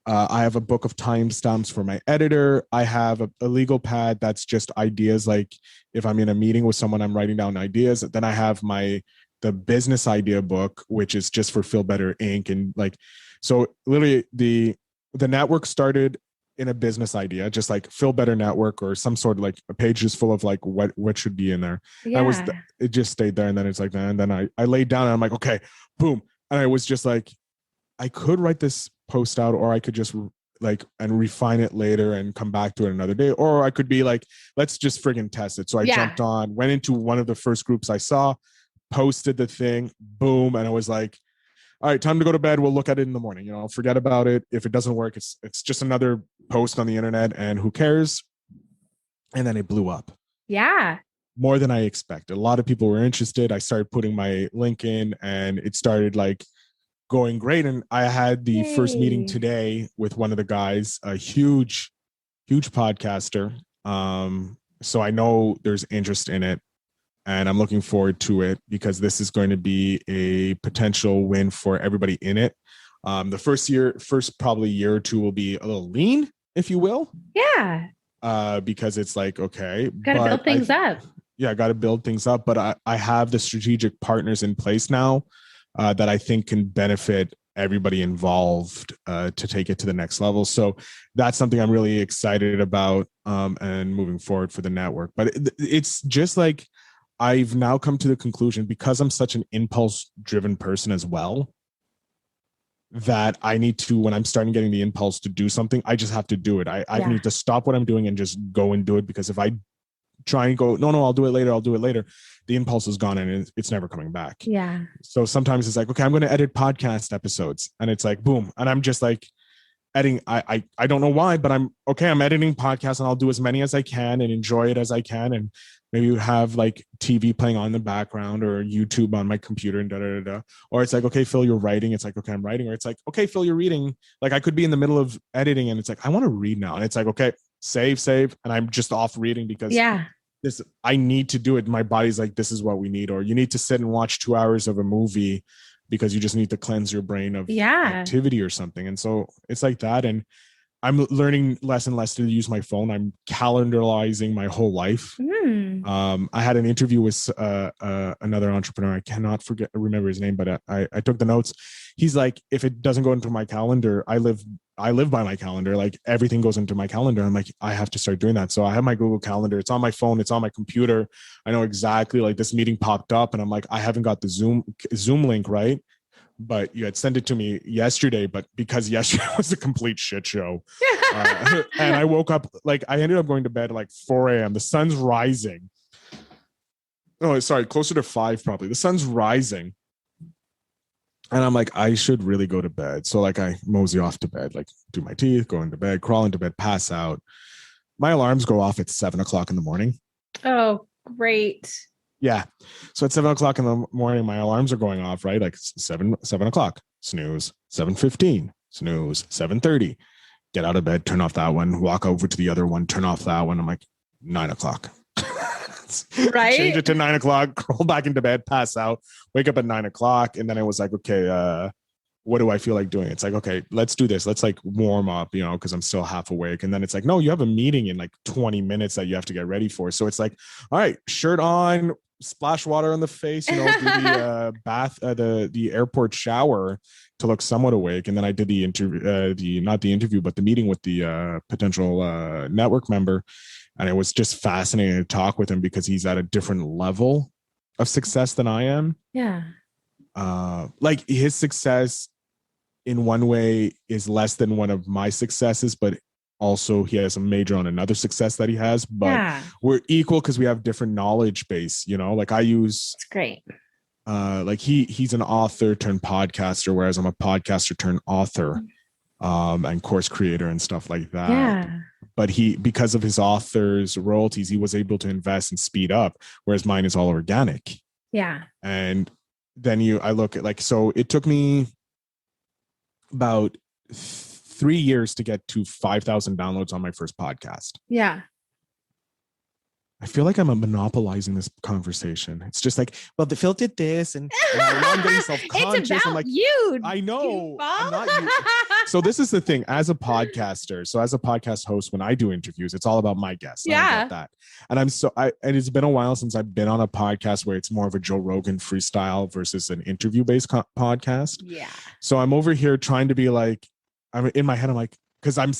I have a book of timestamps for my editor. I have a legal pad that's just ideas. Like if I'm in a meeting with someone, I'm writing down ideas. Then I have the business idea book, which is just for Feel Better Inc. And like, so literally the network started in a business idea, just like Feel Better Network or some sort of like a page just full of like what should be in there. Yeah. It just stayed there. And then it's like, and then I laid down and I'm like, okay, boom. And I was just like, I could write this post out, or I could just like and refine it later and come back to it another day, or I could be like, let's just friggin' test it. So I jumped on, went into one of the first groups I saw, posted the thing, boom, and I was like, all right, time to go to bed. We'll look at it in the morning. Forget about it. If it doesn't work, it's just another post on the internet, and who cares? And then it blew up. Yeah. More than I expected. A lot of people were interested. I started putting my link in, and it started like going great. And I had the first meeting today with one of the guys, a huge podcaster. So I know there's interest in it, and I'm looking forward to it because this is going to be a potential win for everybody in it. The first probably year or two will be a little lean, if you will. Yeah. Because it's like, okay. Got to build things up. Yeah, got to build things up. But I have the strategic partners in place now that I think can benefit everybody involved to take it to the next level. So that's something I'm really excited about and moving forward for the network. But it's just like I've now come to the conclusion, because I'm such an impulse-driven person as well, that I need to, when I'm starting getting the impulse to do something, I just have to do it. I need to stop what I'm doing and just go and do it, because if I try and go, no, I'll do it later, the impulse is gone and it's never coming back. Yeah. So sometimes it's like, okay, I'm going to edit podcast episodes, and it's like, boom. And I'm just like editing. I don't know why, but I'm editing podcasts, and I'll do as many as I can and enjoy it as I can. And maybe have like TV playing on in the background or YouTube on my computer and Or it's like, okay, Phil, you're writing. It's like, okay, I'm writing. Or it's like, okay, Phil, you're reading. Like I could be in the middle of editing and it's like, I want to read now. And it's like, okay, save. And I'm just off reading because I need to do it. My body's like, this is what we need. Or you need to sit and watch 2 hours of a movie because you just need to cleanse your brain of activity or something. And so it's like that. And I'm learning less and less to use my phone. I'm calendarizing my whole life. I had an interview with another entrepreneur. I cannot remember his name, but I took the notes. He's like, if it doesn't go into my calendar, I live by my calendar. Like everything goes into my calendar. I'm like, I have to start doing that. So I have my Google Calendar. It's on my phone. It's on my computer. I know exactly, like this meeting popped up and I'm like, I haven't got the Zoom link, right? But you had sent it to me yesterday, but because yesterday was a complete shit show. And I woke up, like I ended up going to bed at like 4 a.m. The sun's rising. Oh, sorry, closer to 5 probably. The sun's rising. And I'm like, I should really go to bed. So like I mosey off to bed, like do my teeth, go into bed, crawl into bed, pass out. My alarms go off at 7 o'clock in the morning. Oh, great. Yeah. So at 7 o'clock in the morning, my alarms are going off, right? Like 7 o'clock, snooze, 7:15, snooze, 7:30, get out of bed, turn off that one, walk over to the other one, turn off that one. I'm like 9 o'clock. Right. Change it to 9 o'clock, crawl back into bed, pass out, wake up at 9 o'clock. And then it was like, okay, what do I feel like doing? It's like, okay, let's do this. Let's like warm up, because I'm still half awake. And then it's like, no, you have a meeting in like 20 minutes that you have to get ready for. So it's like, all right, shirt on, splash water on the face, do the bath, the airport shower to look somewhat awake. And then I did the interview, not the interview, but the meeting with the potential network member. And it was just fascinating to talk with him because he's at a different level of success than I am. Yeah. Like his success in one way is less than one of my successes, but also he has a major on another success that he has, but we're equal because we have different knowledge base, you know, like I use, it's great. Like he's an author turned podcaster, whereas I'm a podcaster turned author, and course creator and stuff like that. Yeah. But because of his author's royalties, he was able to invest and speed up, whereas mine is all organic. Yeah. And then I look at so it took me about 3 years to get to 5,000 downloads on my first podcast. Yeah. I feel like I'm monopolizing this conversation. It's just like, well, the Phil did this, and I'm getting self-conscious. It's about I'm like, you. I know. I'm goofball. not you. So this is the thing. As a podcaster, so as a podcast host, when I do interviews, it's all about my guests. Yeah. I get that. And and it's been a while since I've been on a podcast where it's more of a Joe Rogan freestyle versus an interview-based podcast. Yeah. So I'm over here trying to be like, I'm in my head, I'm like, because I'm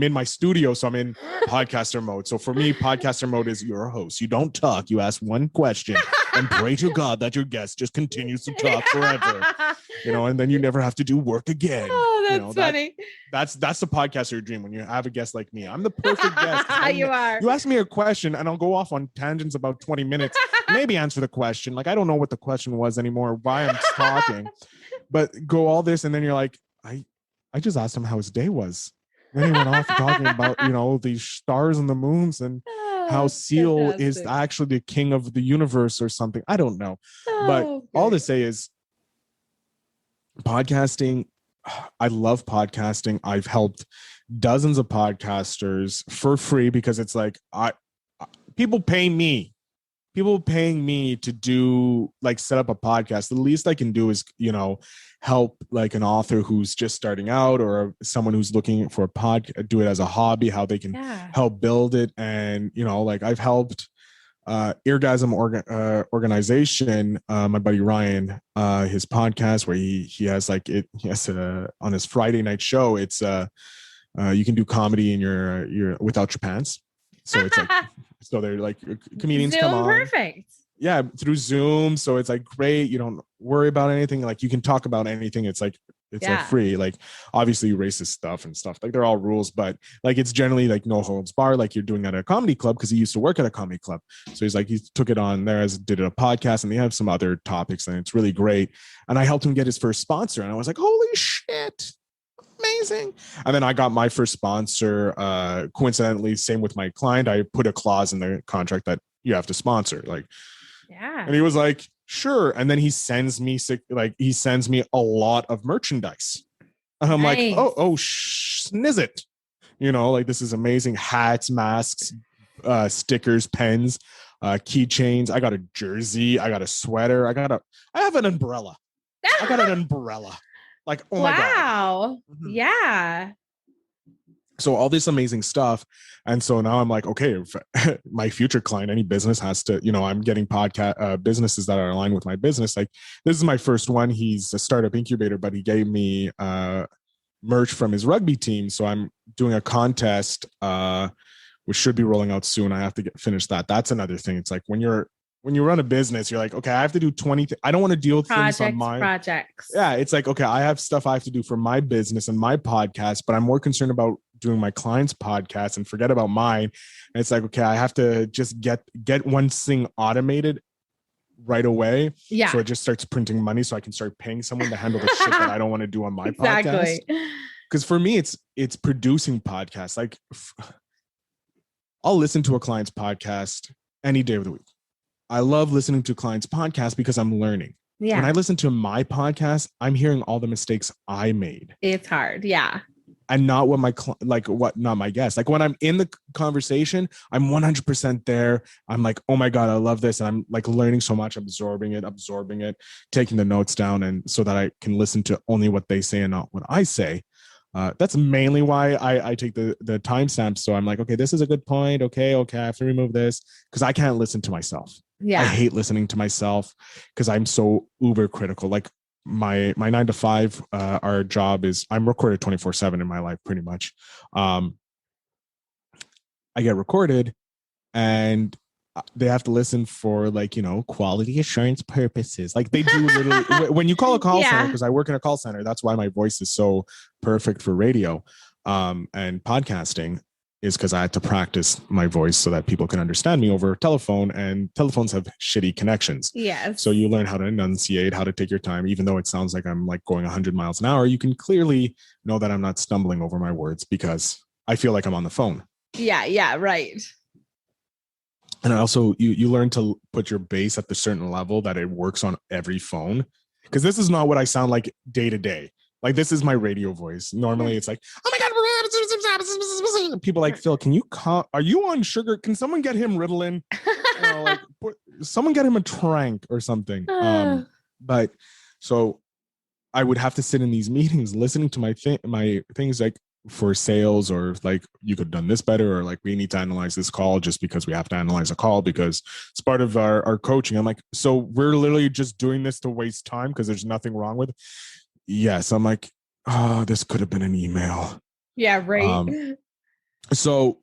in my studio, so I'm in podcaster mode. So for me, podcaster mode is you're a host. You don't talk. You ask one question and pray to God that your guest just continues to talk forever. You know, and then you never have to do work again. Oh, that's funny. That's the podcaster dream when you have a guest like me. I'm the perfect guest. You are. You ask me a question and I'll go off on tangents about 20 minutes, maybe answer the question. Like I don't know what the question was anymore, why I'm talking, but go all this, and then you're like, I just asked him how his day was. Then he went off talking about, you know, the stars and the moons and how Seal is actually the king of the universe or something. I don't know. But all to say is podcasting. I love podcasting. I've helped dozens of podcasters for free because it's like people paying me to do set up a podcast. The least I can do is, you know, help like an author who's just starting out or someone who's looking for do it as a hobby, how they can help build it. And, you know, like I've helped Eargasm organization, my buddy Ryan, his podcast where he has on his Friday night show, it's you can do comedy in your without your pants. So it's like, so they're like comedians Zoom, come on. perfect. Yeah, through Zoom. So it's like great. You don't worry about anything. Like you can talk about anything. It's like free. Like obviously racist stuff and stuff. Like they're all rules, but like it's generally like no holds bar. Like you're doing that at a comedy club because he used to work at a comedy club. So he's like he took it on there did a podcast, and they have some other topics, and it's really great. And I helped him get his first sponsor, and I was like, holy shit. Amazing. And then I got my first sponsor. Coincidentally, same with my client. I put a clause in the contract that you have to sponsor. Like, yeah. And he was like, sure. And then he sends me a lot of merchandise. And I'm like, snizzit. You know, like this is amazing. Hats, masks, stickers, pens, keychains. I got a jersey. I got a sweater. I have an umbrella. I got an umbrella. Like, oh my God. Wow. Mm-hmm. Yeah. So all this amazing stuff. And so now I'm like, okay, if my future client, any business has to, you know, I'm getting businesses that are aligned with my business. Like this is my first one. He's a startup incubator, but he gave me merch from his rugby team. So I'm doing a contest, which should be rolling out soon. I have to finish that. That's another thing. It's like when you run a business, you're like, okay, I have to do 20. I don't want to deal with things on my projects. Yeah. It's like, okay, I have stuff I have to do for my business and my podcast, but I'm more concerned about doing my client's podcast and forget about mine. And it's like, okay, I have to just get one thing automated right away. Yeah. So it just starts printing money so I can start paying someone to handle the shit that I don't want to do on my podcast. Because for me, it's producing podcasts. Like I'll listen to a client's podcast any day of the week. I love listening to clients' podcasts because I'm learning. Yeah. When I listen to my podcast, I'm hearing all the mistakes I made. It's hard. Yeah. And not what not my guests. Like when I'm in the conversation, I'm 100% there. I'm like, oh my God, I love this. And I'm like learning so much, absorbing it, taking the notes down. And so that I can listen to only what they say and not what I say. That's mainly why I take the timestamps. So I'm like, okay, this is a good point. Okay. I have to remove this because I can't listen to myself. Yeah. I hate listening to myself because I'm so uber critical. Like my 9 to 5, our job is I'm recorded 24/7 in my life, pretty much. I get recorded and they have to listen for like, quality assurance purposes. Like they do literally when you call a call center, because I work in a call center, that's why my voice is so perfect for radio and podcasting, is because I had to practice my voice so that people can understand me over telephone, and telephones have shitty connections. Yes. So you learn how to enunciate, how to take your time, even though it sounds like I'm like going 100 miles an hour, you can clearly know that I'm not stumbling over my words because I feel like I'm on the phone. Yeah, right. And also you learn to put your bass at the certain level that it works on every phone. Because this is not what I sound like day to day. Like this is my radio voice. Normally it's like, oh my God. People like, Phil, are you on sugar? Can someone get him Ritalin? Someone get him a trank or something. But so I would have to sit in these meetings listening to my things like, for sales, or like you could have done this better, or like we need to analyze this call just because we have to analyze a call because it's part of our coaching. I'm like, so we're literally just doing this to waste time because there's nothing wrong with it. Yes. I'm like, this could have been an email. Yeah, right. So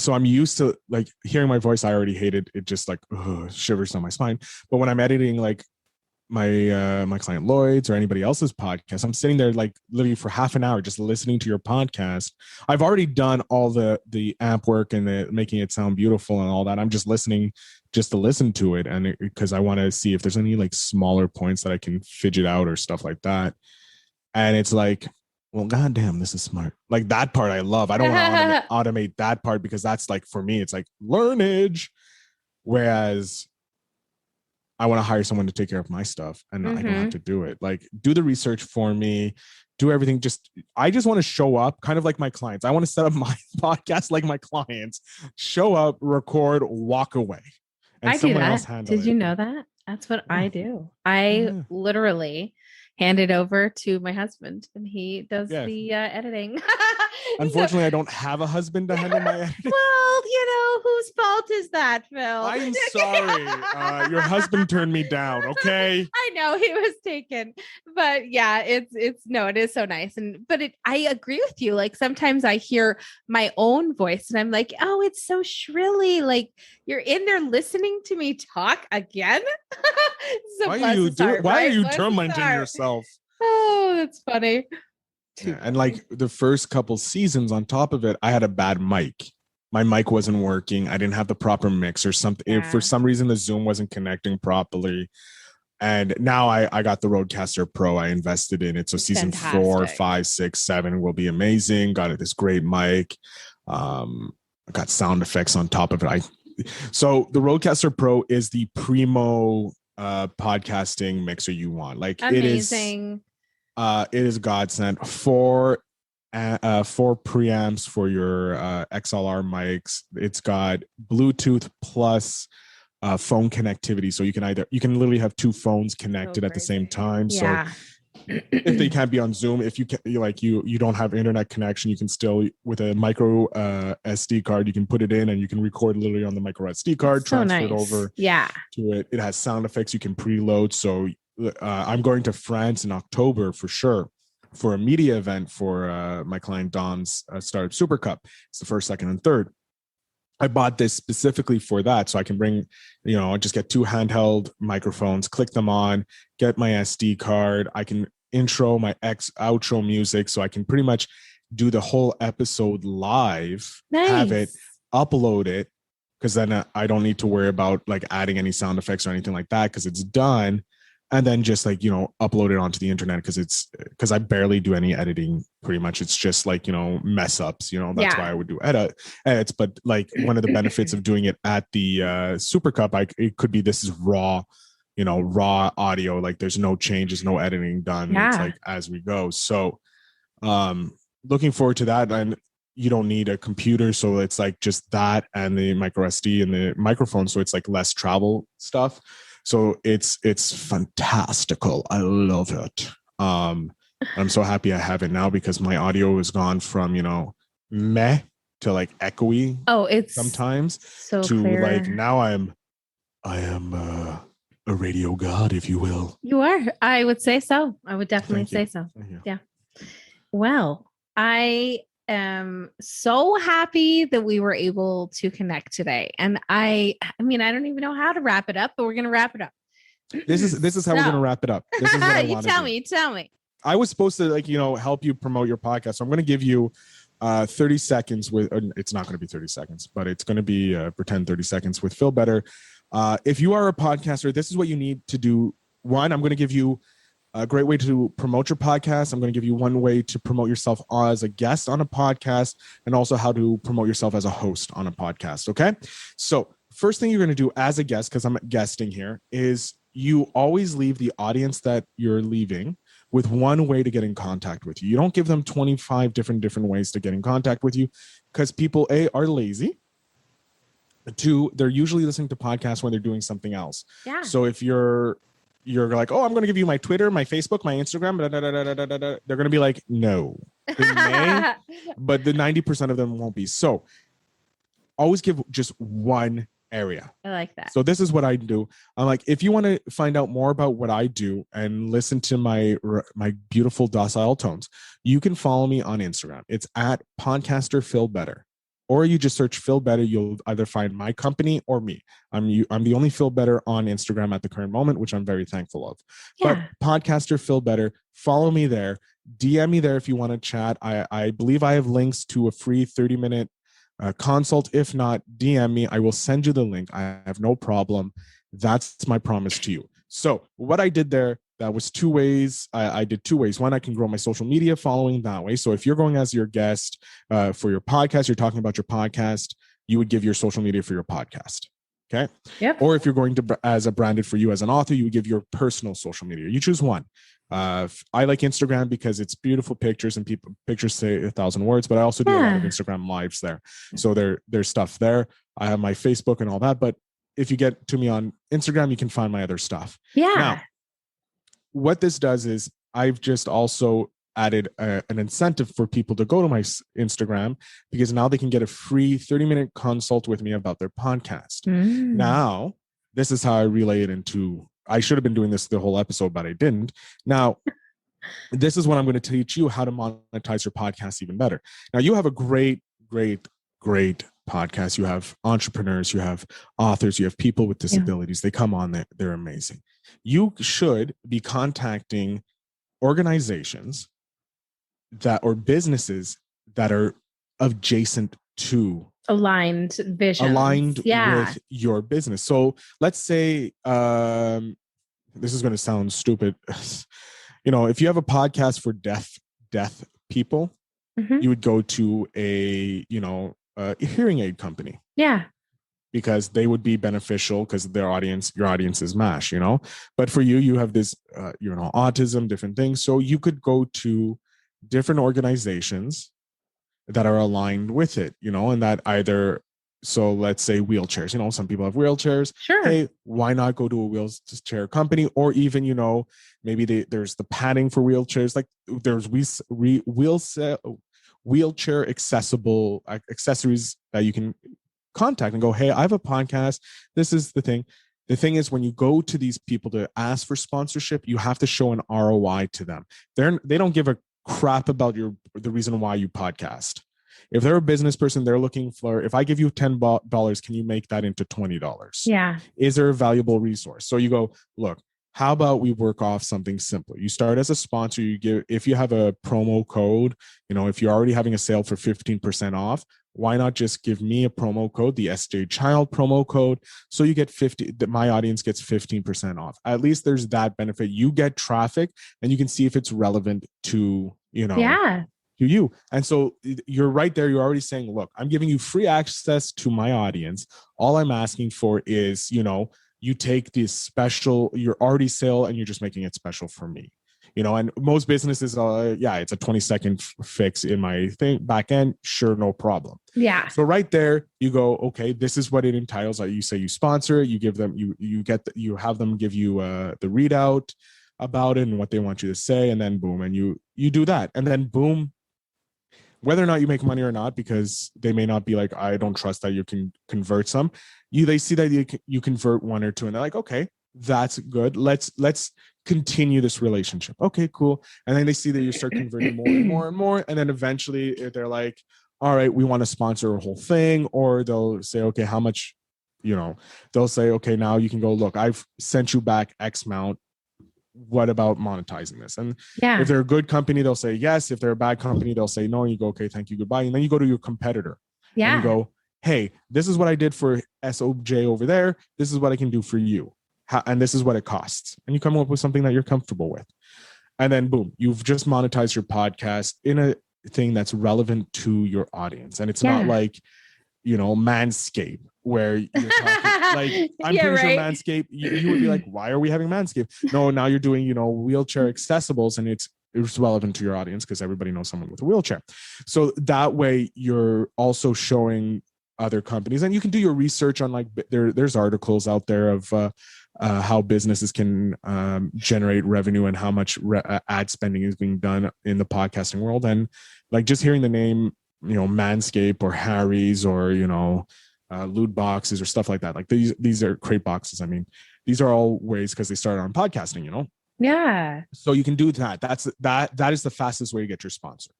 I'm used to like hearing my voice. I already hated it, just like shivers down my spine. But when I'm editing like my client Lloyd's or anybody else's podcast, I'm sitting there like literally for half an hour just listening to your podcast. I've already done all the amp work and the making it sound beautiful and all that. I'm just listening just to listen to it, and because I want to see if there's any like smaller points that I can fidget out or stuff like that. And it's like, well, goddamn, this is smart. Like that part I love. I don't want to automate that part because that's like, for me, it's like learnage. Whereas I want to hire someone to take care of my stuff, and I don't have to do it. Like, do the research for me, do everything. I just want to show up, kind of like my clients. I want to set up my podcast like my clients. Show up, record, walk away, and someone else handle it. Did you know that? That's what I do. I literally hand it over to my husband, and he does the editing. Unfortunately, I don't have a husband to handle my editing. Well, whose fault is that, Phil? I'm sorry. Your husband turned me down. Okay. I know he was taken, but yeah, it is so nice. But I agree with you. Like sometimes I hear my own voice and I'm like, oh, it's so shrilly. Like you're in there listening to me talk again. So why are you tormenting yourself? Oh, that's funny. Yeah, and like the first couple seasons on top of it, I had a bad mic. My mic wasn't working. I didn't have the proper mix or something. Yeah. For some reason, the Zoom wasn't connecting properly. And now I got the Rodecaster Pro. I invested in it. So season 4, 5, 6, 7 will be amazing. Got this great mic. I got sound effects on top of it. So the Rodecaster Pro is the primo podcasting mixer you want. Like amazing. It is godsend. 4 preamps for your XLR mics. It's got Bluetooth plus phone connectivity, so you can literally have 2 phones connected at the same time. Yeah. So if they can't be on Zoom, if you can, you don't have internet connection, you can still, with a micro SD card, you can put it in and you can record literally on the micro SD card, transfer it over to it. It has sound effects you can preload. So I'm going to France in October for sure for a media event for my client Don's Startup Super Cup. It's the 1st, 2nd, and 3rd. I bought this specifically for that, so I can bring, just get 2 handheld microphones, click them on, get my SD card. I can intro my outro music, so I can pretty much do the whole episode live, have it, upload it, because then I don't need to worry about like adding any sound effects or anything like that because it's done. And then just like, upload it onto the internet because I barely do any editing pretty much. It's just like, mess ups, that's why I would do edits. But like one of the benefits of doing it at the Super Cup, it could be this is raw, raw audio. Like there's no changes, no editing done. Yeah. It's like as we go. So looking forward to that. And you don't need a computer. So it's like just that and the micro SD and the microphone. So it's like less travel stuff. So it's fantastical. I love it. I'm so happy I have it now because my audio has gone from, meh to like echoey. Oh, it's sometimes so to clear. Like now I am a radio god, if you will. You are. I would say so. I would definitely say so. Yeah. Well, I am so happy that we were able to connect today. And I mean, I don't even know how to wrap it up, but we're going to wrap it up. This is how we're going to wrap it up. This is what I you tell me. I was supposed to help you promote your podcast. So I'm going to give you 30 seconds with, it's not going to be 30 seconds, but it's going to be pretend 30 seconds with Feel Better. If you are a podcaster, this is what you need to do. One, I'm going to give you a great way to promote your podcast. I'm going to give you one way to promote yourself as a guest on a podcast, and also how to promote yourself as a host on a podcast. Okay. So first thing you're going to do as a guest, because I'm guesting here, is you always leave the audience that you're leaving with one way to get in contact with you. You don't give them 25 different ways to get in contact with you, because people, A, are lazy. Two, they're usually listening to podcasts when they're doing something else. Yeah. So if you're like, oh, I'm going to give you my Twitter, my Facebook, my Instagram, they're going to be like, no. They may, but the 90% of them won't be. So always give just one area. I like that. So this is what I do. I'm like, if you want to find out more about what I do and listen to my beautiful docile tones, you can follow me on Instagram. It's at podcaster Phil Better. Or you just search Phil Better. You'll either find my company or me. I'm the only Phil Better on Instagram at the current moment, which I'm very thankful of. Yeah. But podcaster Phil Better, follow me there. DM me there if you want to chat. I believe I have links to a free 30-minute consult. If not, DM me. I will send you the link. I have no problem. That's my promise to you. So what I did there, that was two ways. I did two ways. One, I can grow my social media following that way. So if you're going as your guest for your podcast, you're talking about your podcast, you would give your social media for your podcast. Okay. Yep. Or if you're going to, as a branded for you as an author, you would give your personal social media. You choose one. I like Instagram because it's beautiful pictures, and pictures say 1,000 words, but I also do a lot of Instagram lives there. So there's stuff there. I have my Facebook and all that, but if you get to me on Instagram, you can find my other stuff. Yeah. Now, what this does is I've just also added an incentive for people to go to my Instagram, because now they can get a free 30-minute consult with me about their podcast. Now, this is how I relay it into, I should have been doing this the whole episode, but I didn't. Now, this is what I'm going to teach you, how to monetize your podcast even better. Now, you have a great podcast. You have entrepreneurs, you have authors, you have people with disabilities. They come on, they're amazing. You should be contacting organizations or businesses that are adjacent to aligned vision, with your business. So let's say, this is going to sound stupid. If you have a podcast for deaf people, you would go to a hearing aid company. Yeah. Because they would be beneficial, because your audience is MASH, But for you have this, autism, different things. So you could go to different organizations that are aligned with it, and that either, so let's say wheelchairs, some people have wheelchairs. Sure. Hey, why not go to a wheelchair company? Or even, maybe there's the padding for wheelchairs. Like there's wheelchair accessible accessories that you can contact and go, hey, I have a podcast. This is the thing. The thing is, when you go to these people to ask for sponsorship, you have to show an ROI to them. They don't give a crap about the reason why you podcast. If they're a business person, they're looking for, if I give you $10, can you make that into $20? Yeah. Is there a valuable resource? So you go, look, how about we work off something simple? You start as a sponsor. If you have a promo code, if you're already having a sale for 15% off, why not just give me a promo code, the SJ Child promo code, so you get my audience gets 15% off. At least there's that benefit. You get traffic, and you can see if it's relevant to, to you. And so you're right there. You're already saying, look, I'm giving you free access to my audience. All I'm asking for is, you take this special, you're already sale, and you're just making it special for me. And most businesses, it's a 20-second fix in my back end. Sure, no problem. Yeah. So right there, you go, okay, this is what it entails. You say you sponsor it, you give them, you have them give you the readout about it and what they want you to say, and then boom, and you do that, and then boom. Whether or not you make money or not, because they may not be like, I don't trust that you can convert some. They see that you convert one or two, and they're like, okay, that's good. Let's continue this relationship. Okay, cool. And then they see that you start converting more and more and more. And then eventually they're like, all right, we want to sponsor a whole thing. Or they'll say, okay, how much, they'll say, okay, now you can go, look, I've sent you back X amount. What about monetizing this? And if they're a good company, they'll say yes. If they're a bad company, they'll say no. And you go, okay, thank you, goodbye. And then you go to your competitor. And you go, hey, this is what I did for SOJ over there. This is what I can do for you. And this is what it costs. And you come up with something that you're comfortable with. And then boom, you've just monetized your podcast in a thing that's relevant to your audience. And it's not like, Manscaped, where you're talking like, I'm pretty sure Manscaped, you would be like, why are we having Manscaped? No, now you're doing, wheelchair accessibles, and it's relevant to your audience because everybody knows someone with a wheelchair. So that way you're also showing other companies, and you can do your research on, like, there's articles out there of how businesses can generate revenue and how much ad spending is being done in the podcasting world. And like, just hearing the name, Manscaped or Harry's or, loot boxes or stuff like that. Like, these are crate boxes. I mean, these are all ways because they started on podcasting, Yeah. So you can do that. That is the fastest way to get your sponsor.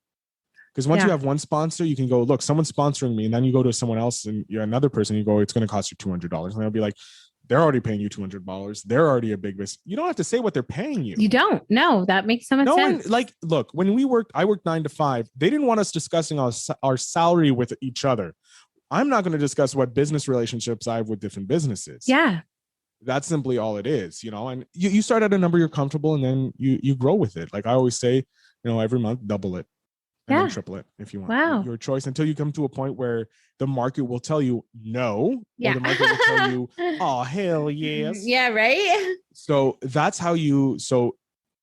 Because once you have one sponsor, you can go, look, someone's sponsoring me. And then you go to someone else and you're another person, you go, it's going to cost you $200. And they'll be like, they're already paying you $200. They're already a big business. You don't have to say what they're paying you. You don't. No, that makes so much sense. Like, look, when I worked 9 to 5. They didn't want us discussing our salary with each other. I'm not going to discuss what business relationships I have with different businesses. Yeah. That's simply all it is, and you start at a number you're comfortable, and then you grow with it. Like I always say, every month, double it. And then triple it if you want. Wow. Your choice, until you come to a point where the market will tell you no. Or the market will tell you, oh, hell yes. Yeah, right. So that's how so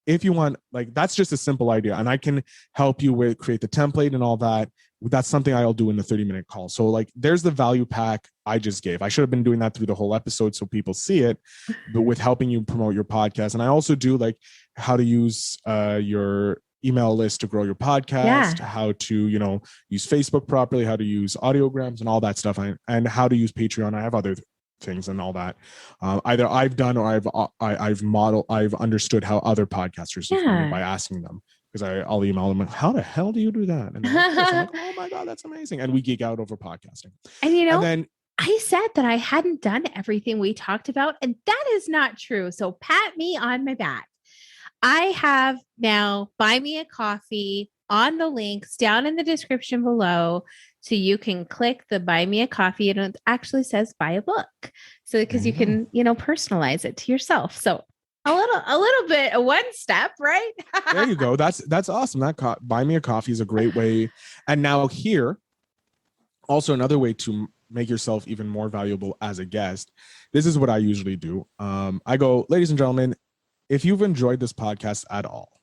if you want, like, that's just a simple idea. And I can help you with create the template and all that. That's something I'll do in the 30-minute call. So like, there's the value pack I just gave. I should have been doing that through the whole episode so people see it, but with helping you promote your podcast. And I also do like how to use your email list to grow your podcast, how to, use Facebook properly, how to use audiograms and all that stuff, and how to use Patreon. I have other things and all that. Either I've done or I've understood how other podcasters do it by asking them, because I'll email them, how the hell do you do that? And I'm like, oh my God, that's amazing. And we geek out over podcasting. And then I said that I hadn't done everything we talked about, and that is not true. So pat me on my back. I have now Buy Me a Coffee on the links down in the description below. So you can click the Buy Me a Coffee, and it actually says buy a book. So because you can, personalize it to yourself. So a little bit, one step, right? There you go. That's awesome. Buy Me a Coffee is a great way. And now here, also another way to make yourself even more valuable as a guest. This is what I usually do. I go, ladies and gentlemen, if you've enjoyed this podcast at all,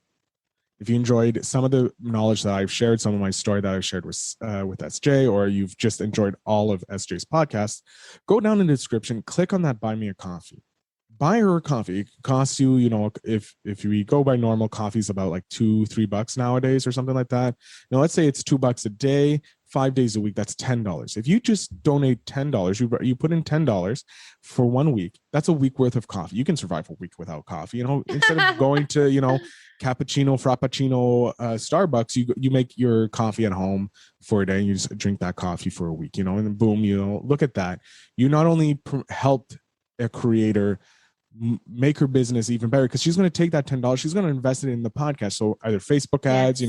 if you enjoyed some of the knowledge that I've shared, some of my story that I've shared with SJ, or you've just enjoyed all of SJ's podcasts, go down in the description, click on that Buy Me a Coffee. Buy her a coffee. It costs you, if we go by normal, coffee's about like $2-3 nowadays or something like that. Now, let's say it's $2 a day, 5 days a week, that's $10. If you just donate $10, you put in $10 for 1 week, that's a week worth of coffee. You can survive a week without coffee. Instead of going to, cappuccino, frappuccino, Starbucks, you make your coffee at home for a day and you just drink that coffee for a week, and then boom, look at that. You not only helped a creator make her business even better, because she's going to take that $10, she's going to invest it in the podcast. So either Facebook ads,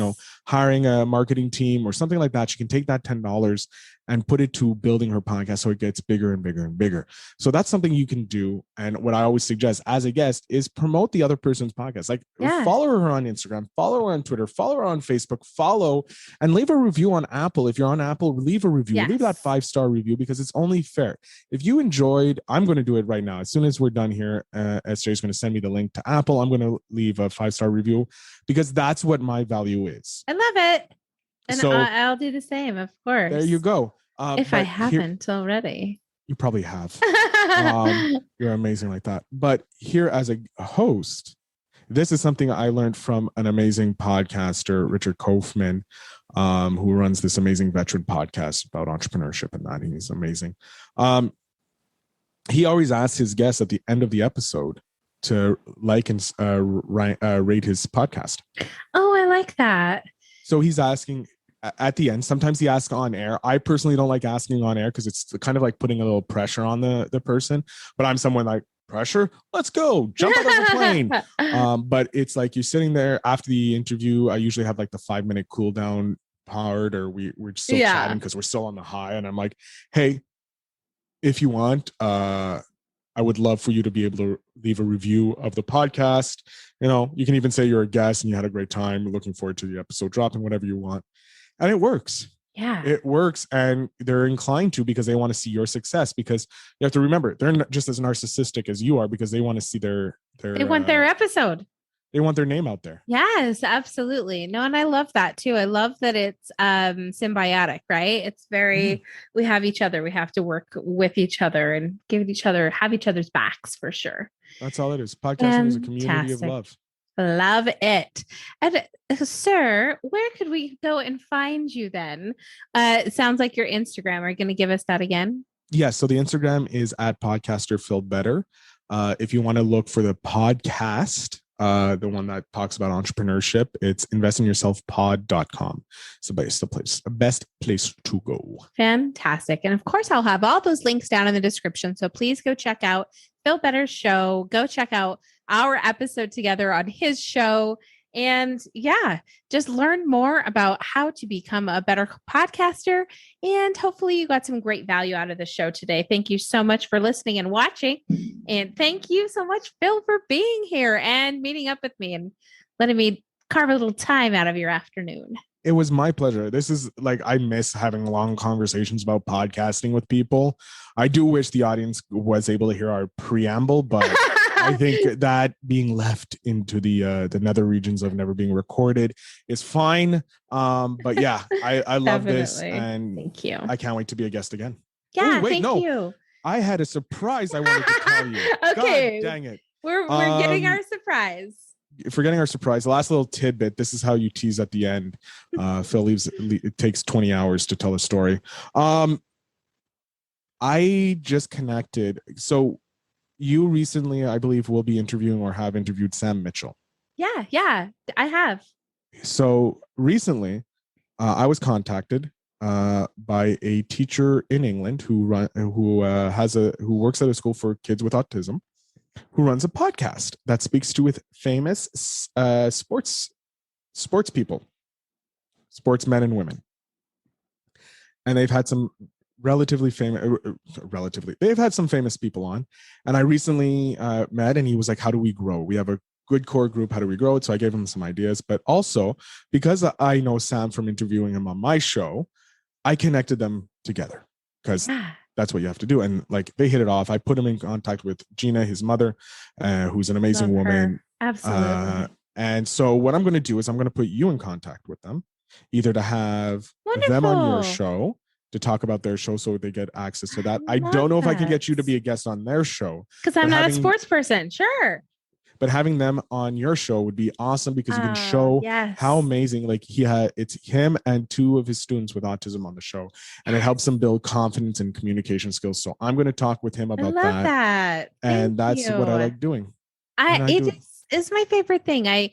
hiring a marketing team or something like that. She can take that $10 and put it to building her podcast so it gets bigger and bigger and bigger. So that's something you can do. And what I always suggest as a guest is promote the other person's podcast. Like follow her on Instagram, follow her on Twitter, follow her on Facebook, and leave a review on Apple. If you're on Apple, leave a review, leave that 5-star review, because it's only fair. If you enjoyed, I'm going to do it right now. As soon as we're done here, SJ is going to send me the link to Apple. I'm going to leave a 5-star review, because that's what my value is. I love it. And so, I'll do the same, of course. There you go. If I haven't already. You probably have. You're amazing like that. But here as a host, this is something I learned from an amazing podcaster, Richard Kaufman, who runs this amazing veteran podcast about entrepreneurship and that. He's amazing. He always asks his guests at the end of the episode to like and rate his podcast. Oh, I like that. So he's asking at the end. Sometimes he asks on air. I personally don't like asking on air because it's kind of like putting a little pressure on the person. But I'm someone like, pressure, let's go, jump out of the plane. But it's like you're sitting there after the interview. I usually have like the 5-minute cool down part, or we're still chatting because we're still on the high. And I'm like, hey, if you want, I would love for you to be able to leave a review of the podcast. You know, you can even say you're a guest and you had a great time. Looking forward to the episode dropping, whatever you want. And it works. Yeah, it works. And they're inclined to, because they want to see your success, because you have to remember, they're not just as narcissistic as you are, because they want to see they want their episode. They want their name out there. Yes, absolutely. No, and I love that too. I love that it's symbiotic, right? It's very, we have each other. We have to work with each other and have each other's backs for sure. That's all it is. Podcasting is a community of love. Love it. And sir, where could we go and find you then? It sounds like your Instagram. Are you going to give us that again? Yes. So the Instagram is at podcaster Phil Better. If you want to look for the podcast, the one that talks about entrepreneurship, it's investinyourselfpod.com. So the best place to go. Fantastic. And of course, I'll have all those links down in the description. So please go check out Phil Better's show. Go check out our episode together on his show. And yeah, just learn more about how to become a better podcaster. And hopefully you got some great value out of the show today. Thank you so much for listening and watching. And thank you so much, Phil, for being here and meeting up with me and letting me carve a little time out of your afternoon. It was my pleasure. This is like, I miss having long conversations about podcasting with people. I do wish the audience was able to hear our preamble, but I think that being left into the nether regions of never being recorded is fine. But yeah, I love this, and thank you. I can't wait to be a guest again. Yeah, thank you. I had a surprise I wanted to tell you. Okay, God dang it. We're getting our surprise. Forgetting our surprise, the last little tidbit. This is how you tease at the end. Phil it takes 20 hours to tell a story. I just connected. So you recently, I believe, will be interviewing or have interviewed Sam Mitchell. Yeah, I have. So recently, I was contacted by a teacher in England who works at a school for kids with autism, who runs a podcast that speaks to with famous sports people, sportsmen and women. And they've had some they've had some famous people on. And I recently met, and he was like, how do we grow? We have a good core group. How do we grow it? So I gave him some ideas, but also because I know Sam from interviewing him on my show, I connected them together because that's what you have to do. And like, they hit it off. I put him in contact with Gina, his mother, who's an amazing woman. Absolutely. And so what I'm going to do is I'm going to put you in contact with them, either to have them on your show to talk about their show so they get access to that. I don't know if I can get you to be a guest on their show. Because I'm not a sports person. Sure. But having them on your show would be awesome, because you can show how amazing, like it's him and 2 of his students with autism on the show, and it helps them build confidence and communication skills. So I'm going to talk with him about that. And that's what I like doing. It is my favorite thing. I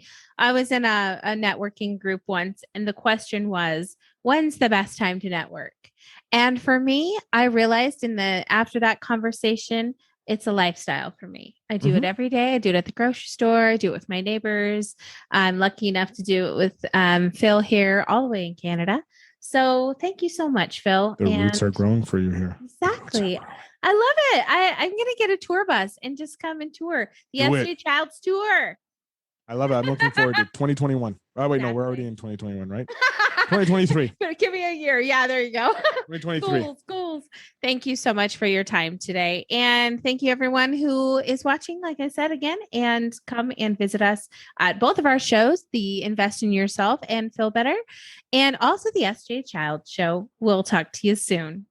was in a networking group once, and the question was, when's the best time to network? And for me, I realized after that conversation, it's a lifestyle for me. I do it every day. I do it at the grocery store. I do it with my neighbors. I'm lucky enough to do it with Phil here all the way in Canada. So thank you so much, Phil. The roots are growing for you here. Exactly. I love it. I'm going to get a tour bus and just come and tour the SJ Childs tour. I love it. I'm looking forward to 2021. Oh, wait, no, we're already in 2021, right? 2023. Give me a year. Yeah, there you go. 2023. Schools. Thank you so much for your time today. And thank you everyone who is watching, like I said again, and come and visit us at both of our shows, the Invest in Yourself and Feel Better, and also the SJ Child Show. We'll talk to you soon.